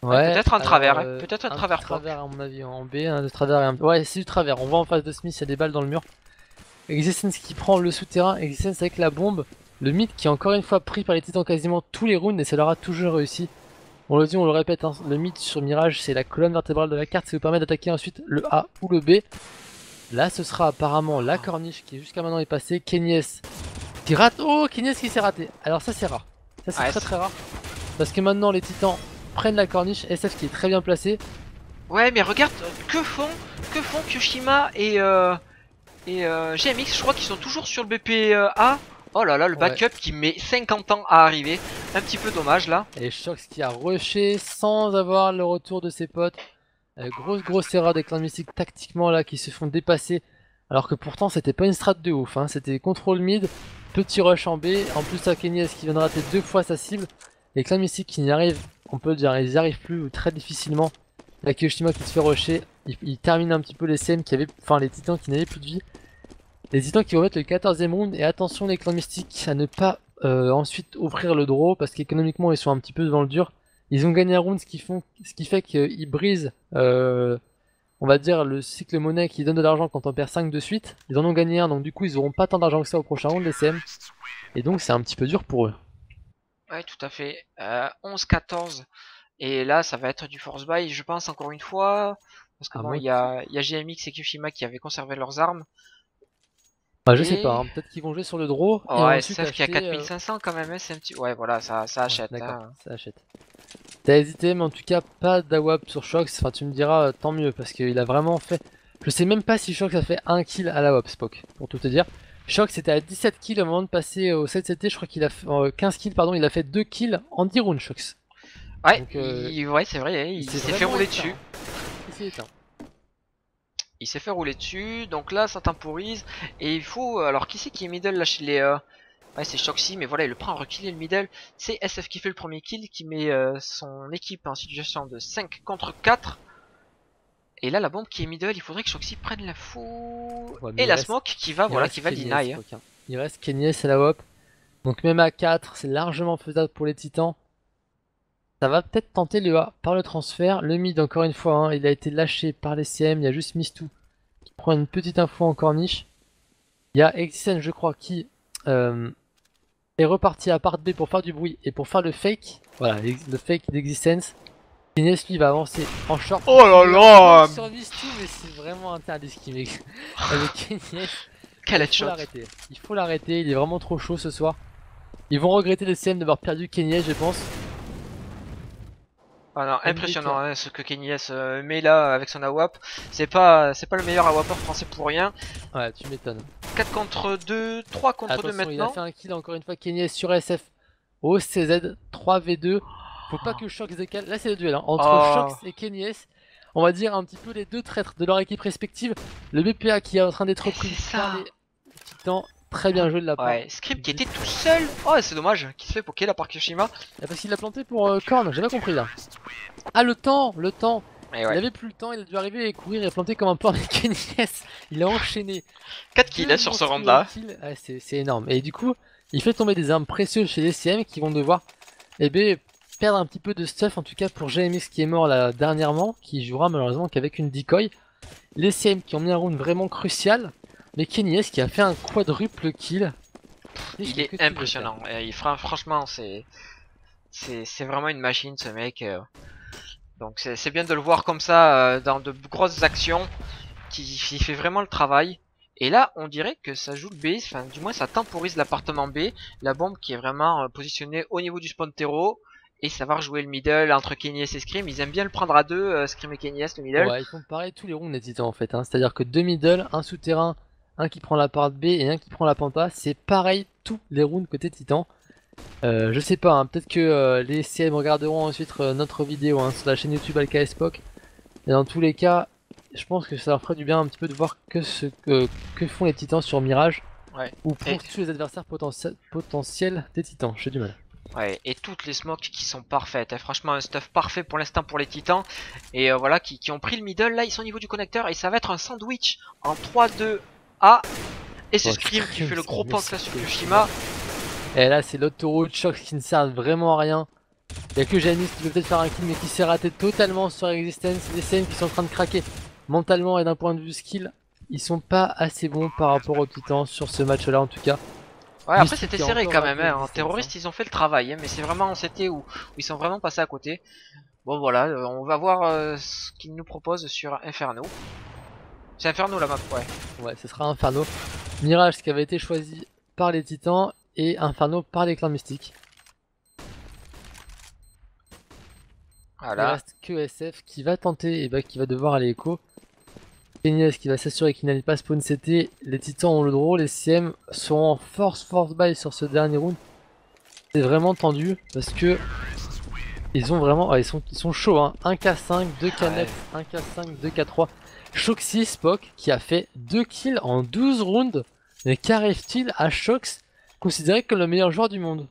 Ouais, peut-être un travers, alors, peut-être un un travers petit pop. travers à mon avis en B, un de travers et un... Ouais c'est du travers, on voit en face de Smith il y a des balles dans le mur. Existence qui prend le souterrain, Existence avec la bombe. Le mid qui est encore une fois pris par les titans quasiment tous les rounds et ça leur a toujours réussi. On le dit, on le répète, hein, le mid sur Mirage c'est la colonne vertébrale de la carte, ça vous permet d'attaquer ensuite le A ou le B. Là ce sera apparemment la corniche qui jusqu'à maintenant est passée, Kenyes qui rate, oh Kenyes qui s'est raté. Alors ça c'est rare, ça c'est très rare. Parce que maintenant les titans prennent la corniche, SF qui est très bien placé. Ouais mais regarde, que font Kyoshima et GMX, je crois qu'ils sont toujours sur le BPA. Oh là là, le backup qui met 50 ans à arriver. Un petit peu dommage là. Et Shox qui a rushé sans avoir le retour de ses potes. Grosse erreur des clans mystiques tactiquement là qui se font dépasser. Alors que pourtant c'était pas une strat de ouf. Hein. C'était contrôle mid, petit rush en B. En plus Akenyes qui vient de rater 2 fois sa cible. Les clans mystiques qui n'y arrivent, on peut le dire, ils n'y arrivent plus ou très difficilement. La Kyoshima qui se fait rusher. Il termine un petit peu les CM qui avaient. Enfin les titans qui n'avaient plus de vie. Les titans qui vont mettre le 14ème round et attention les clans mystiques à ne pas ensuite offrir le draw parce qu'économiquement ils sont un petit peu devant le dur. Ils ont gagné un round ce qui fait qu'ils brisent on va dire le cycle monnaie qui donne de l'argent quand on perd 5 de suite. Ils en ont gagné un donc du coup ils auront pas tant d'argent que ça au prochain round les CM. Et donc c'est un petit peu dur pour eux. Ouais tout à fait. 11-14. Et là ça va être du force buy je pense encore une fois. Parce que bon il y a GMX et Kyoshima qui avaient conservé leurs armes. Bah, je sais pas, hein. Peut-être qu'ils vont jouer sur le draw. Oh, et ouais, ensuite sauf qu'il y a acheter, 4500 quand même, hein, c'est un petit. Ouais, voilà, ça achète. Ouais, d'accord, hein. ça achète. T'as hésité, mais en tout cas, pas d'AWAP sur Shox. Enfin, tu me diras, tant mieux, parce qu'il a vraiment fait. Je sais même pas si Shox a fait 1 kill à la WAP, Spock, pour tout te dire. Shox était à 17 kills au moment de passer au 7CT. Je crois qu'il a fait 15 kills, pardon, il a fait 2 kills en 10 rounds, Shox. Ouais, donc, ouais c'est vrai, il s'est fait rouler dessus. Il s'est éteint. Il s'est fait rouler dessus, donc là ça temporise. Et il faut. Alors, qui c'est qui est middle là chez les. Ouais, c'est Shoxy, mais voilà, il le prend à reculer le middle. C'est SF qui fait le premier kill, qui met son équipe en situation de 5 contre 4. Et là, la bombe qui est middle, il faudrait que Shoxy prenne la fou. Ouais, et la smoke qui va, voilà, qui va Kenyes, deny. Il reste Kenyes à la WAP. Donc, même à 4, c'est largement faisable pour les titans. Ça va peut-être tenter le A par le transfert. Le mid, encore une fois, hein, il a été lâché par les CM. Il y a juste Mistou qui prend une petite info en corniche. Il y a Exisen, je crois, qui est reparti à part B pour faire du bruit et pour faire le fake. Voilà, le fake d'Existence. Ines lui va avancer en short. Oh là là sur Mistou, mais c'est vraiment interdit ce qu'il met avec Kenyes. Quel Il faut headshot. l'arrêter. Il faut l'arrêter, il est vraiment trop chaud ce soir. Ils vont regretter les CM d'avoir perdu Kenyes, je pense. Ah non, impressionnant hein, ce que Kenyes met là avec son AWAP. C'est pas le meilleur AWAPer français pour rien. Ouais, tu m'étonnes. 4 contre 2, 3 contre 2 maintenant. Il a fait un kill encore une fois Kenyes sur SF au CZ 3v2. Faut pas que Shox décale. Là c'est le duel hein, entre Shox et Kenyes. On va dire un petit peu les deux traîtres de leur équipe respective. Le BPA qui est en train d'être pris par les titans. Très bien joué de la part. Ouais, Script qui était tout seul. Oh, c'est dommage. Qui se fait poker là par Kyoshima. Parce qu'il l'a planté pour Korn, j'ai pas compris là. Ah, le temps. Et Il avait plus le temps, il a dû arriver et courir et planter comme un porc avec Kenyes. Il a enchaîné. 4 kills sur ce round là. Ouais, c'est énorme. Et du coup, il fait tomber des armes précieuses chez les CM qui vont devoir perdre un petit peu de stuff, en tout cas pour GMX qui est mort là dernièrement, qui jouera malheureusement qu'avec une decoy. Les CM qui ont mis un round vraiment crucial. Mais Kenyes qui a fait un quadruple kill. Il est impressionnant. Franchement, c'est vraiment une machine ce mec. Donc c'est bien de le voir comme ça dans de grosses actions, qui fait vraiment le travail. Et là, on dirait que ça joue le B, enfin du moins ça temporise l'appartement B, la bombe qui est vraiment positionnée au niveau du spawn terreau. Et ça va rejouer le middle entre Kenyes et Scream. Ils aiment bien le prendre à deux, Scream et Kenyes, le middle. Ouais, ils font pareil tous les rounds les titans en fait. Hein. C'est-à-dire que deux middle, un souterrain, un qui prend la part B et un qui prend la penta. C'est pareil tous les rounds côté titan. Je sais pas, hein, peut-être que les CM regarderont ensuite notre vidéo hein, sur la chaîne YouTube AlkaSpoc. Et dans tous les cas, je pense que ça leur ferait du bien un petit peu de voir que font les titans sur Mirage. Ouais. Ou pour tous les adversaires potentiels des titans, j'ai du mal. Ouais, et toutes les smokes qui sont parfaites, hein. Franchement un stuff parfait pour l'instant pour les titans. Et voilà, qui ont pris le middle, là ils sont au niveau du connecteur et ça va être un sandwich en 3-2-A. Et c'est Scream qui fait le gros poke là sur Kyoshima. Et là c'est l'autoroute choc qui ne sert vraiment à rien. Il y a que Janis qui peut peut-être faire un kill mais qui s'est raté totalement sur Existence. Les CM qui sont en train de craquer mentalement et d'un point de vue skill. Ils sont pas assez bons par rapport aux titans sur ce match là en tout cas. Ouais, après c'était serré quand même, hein. En terroriste ils ont fait le travail, hein, mais c'est vraiment en CT où ils sont vraiment passés à côté. Bon voilà, on va voir ce qu'ils nous proposent sur Inferno. C'est Inferno la map, ouais. Ouais, ce sera Inferno. Mirage qui avait été choisi par les titans et Inferno par les clans mystiques. Voilà. Il reste que SF qui va tenter et bah, qui va devoir aller écho. Kenny qui va s'assurer qu'il n'allait pas spawn CT. Les titans ont le draw, les CM sont en force buy sur ce dernier round. C'est vraiment tendu parce que ils ont vraiment, ils sont chauds hein. 1k5, 2k9, 1k5, 2k3. Shoxy Spock qui a fait 2 kills en 12 rounds. Mais qu'arrive-t-il à Shox, considéré comme le meilleur joueur du monde?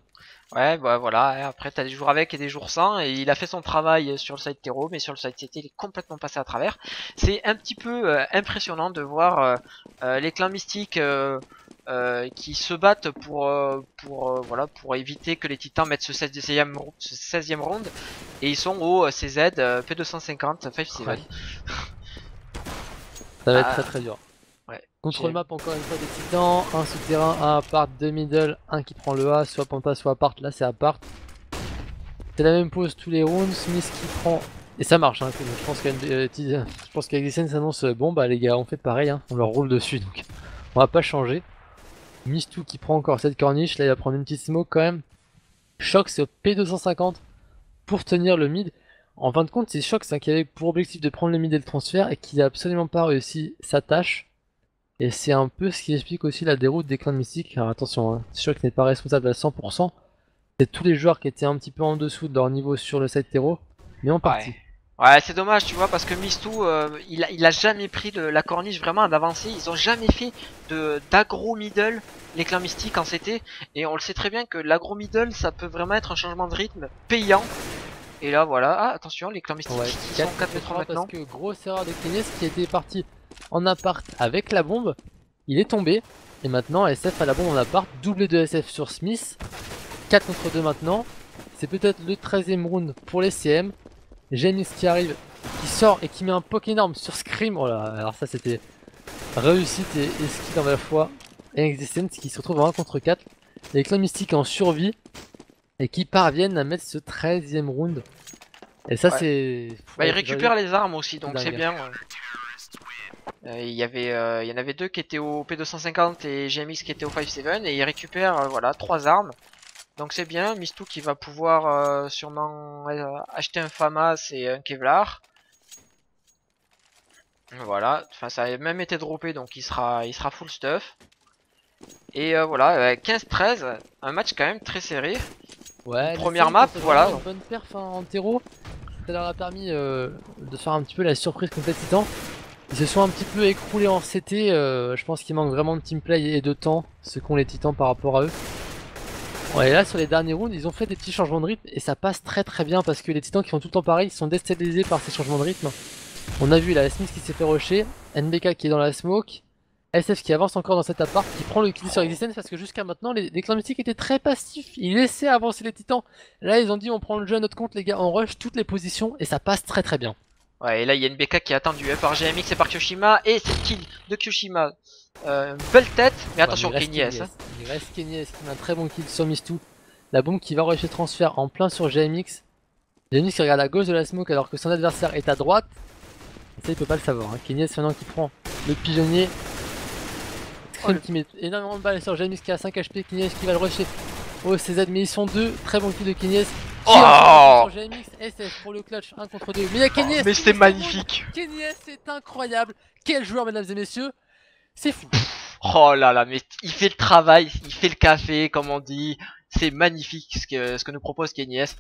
Ouais, bah voilà, après t'as des jours avec et des jours sans, et il a fait son travail sur le side terreau, mais sur le side CT il est complètement passé à travers. C'est un petit peu impressionnant de voir les clans mystiques qui se battent voilà, pour éviter que les titans mettent ce 16e round, et ils sont au CZ P250 5-7. Ouais. Ça va être très dur. Ouais. Contrôle map encore une fois des titans, un souterrain, un appart, deux middle, un qui prend le A, soit Panta, soit appart, là c'est appart. C'est la même pose tous les rounds, Smith qui prend... Et ça marche hein, je pense qu'Existen s'annonce, bon bah les gars on fait pareil, hein, on leur roule dessus donc on va pas changer. Mistou qui prend encore cette corniche, là il va prendre une petite smoke quand même. Shox c'est au P250 pour tenir le mid. En fin de compte c'est Shox hein, qui avait pour objectif de prendre le mid et le transfert et qui n'a absolument pas réussi sa tâche. Et c'est un peu ce qui explique aussi la déroute des clans mystiques. Alors attention, hein, Shox n'est pas responsable à 100%. C'est tous les joueurs qui étaient un petit peu en dessous de leur niveau sur le side terreau, mais en partie. Ouais, c'est dommage, tu vois, parce que Mistou, il a jamais pris la corniche vraiment d'avancer. Ils ont jamais fait d'agro middle, les clans mystiques en CT. Et on le sait très bien que l'agro middle, ça peut vraiment être un changement de rythme payant. Et là, voilà. Ah, attention, les clans mystiques qui sont 4 m maintenant. Parce que grosse erreur de Keynes qui était parti en appart avec la bombe. Il est tombé. Et maintenant, SF a la bombe en appart. Doublé de SF sur Smith. 4 contre 2 maintenant. C'est peut-être le 13e round pour les CM. Janis qui arrive, qui sort et qui met un poke énorme sur Scream. Oh là, alors ça c'était réussite et skill dans la foi. Et Existence qui se retrouve en 1 contre 4. Les clans mystiques en survie et qui parviennent à mettre ce 13e round. Et ça c'est... Bah, ils récupèrent les armes aussi, donc c'est bien. Il y en avait deux qui étaient au P250 et GMX qui était au 5-7 et ils récupèrent voilà 3 armes. Donc c'est bien, Mistou qui va pouvoir sûrement acheter un FAMAS et un Kevlar. Voilà, enfin ça a même été droppé donc il sera full stuff. Et voilà, 15-13, un match quand même très serré. Ouais, première map, voilà. Une bonne perf hein, en terreau. Ça leur a permis de faire un petit peu la surprise contre les titans. Ils se sont un petit peu écroulés en CT, je pense qu'il manque vraiment de teamplay et de temps, ce qu'ont les titans par rapport à eux. Ouais, et là sur les derniers rounds ils ont fait des petits changements de rythme et ça passe très bien parce que les titans qui font tout le temps pareil sont déstabilisés par ces changements de rythme. On a vu la Smith qui s'est fait rusher, NBK qui est dans la smoke, SF qui avance encore dans cet appart, qui prend le kill sur Existence parce que jusqu'à maintenant les clans mystiques étaient très passifs, ils laissaient avancer les titans. Là ils ont dit on prend le jeu à notre compte les gars, on rush toutes les positions et ça passe très bien. Ouais, et là il y a une BK qui est attendue par GMX et par Kyoshima et c'est le kill de Kyoshima. Belle tête, mais attention Kenny S. Il reste Kenny S qui met un très bon kill sur Mistou. La bombe qui va rusher transfert en plein sur GMX. GMX qui regarde à gauche de la smoke alors que son adversaire est à droite. Et ça il peut pas le savoir. Hein. Kenny S maintenant qui prend le pigeonnier. Qui met énormément de balles sur GMX qui a 5 HP. Kenny S qui va le rusher au CZ mais ils sont deux. Très bon kill de Kenny S. Sur GMX, SF pour le clutch 1 contre 2. Mais il y a Kenny S. Mais c'était magnifique. Kenny S c'est incroyable. Quel joueur mesdames et messieurs. C'est fou. Oh là là, mais il fait le travail, il fait le café, comme on dit. C'est magnifique ce que nous propose Kenny S.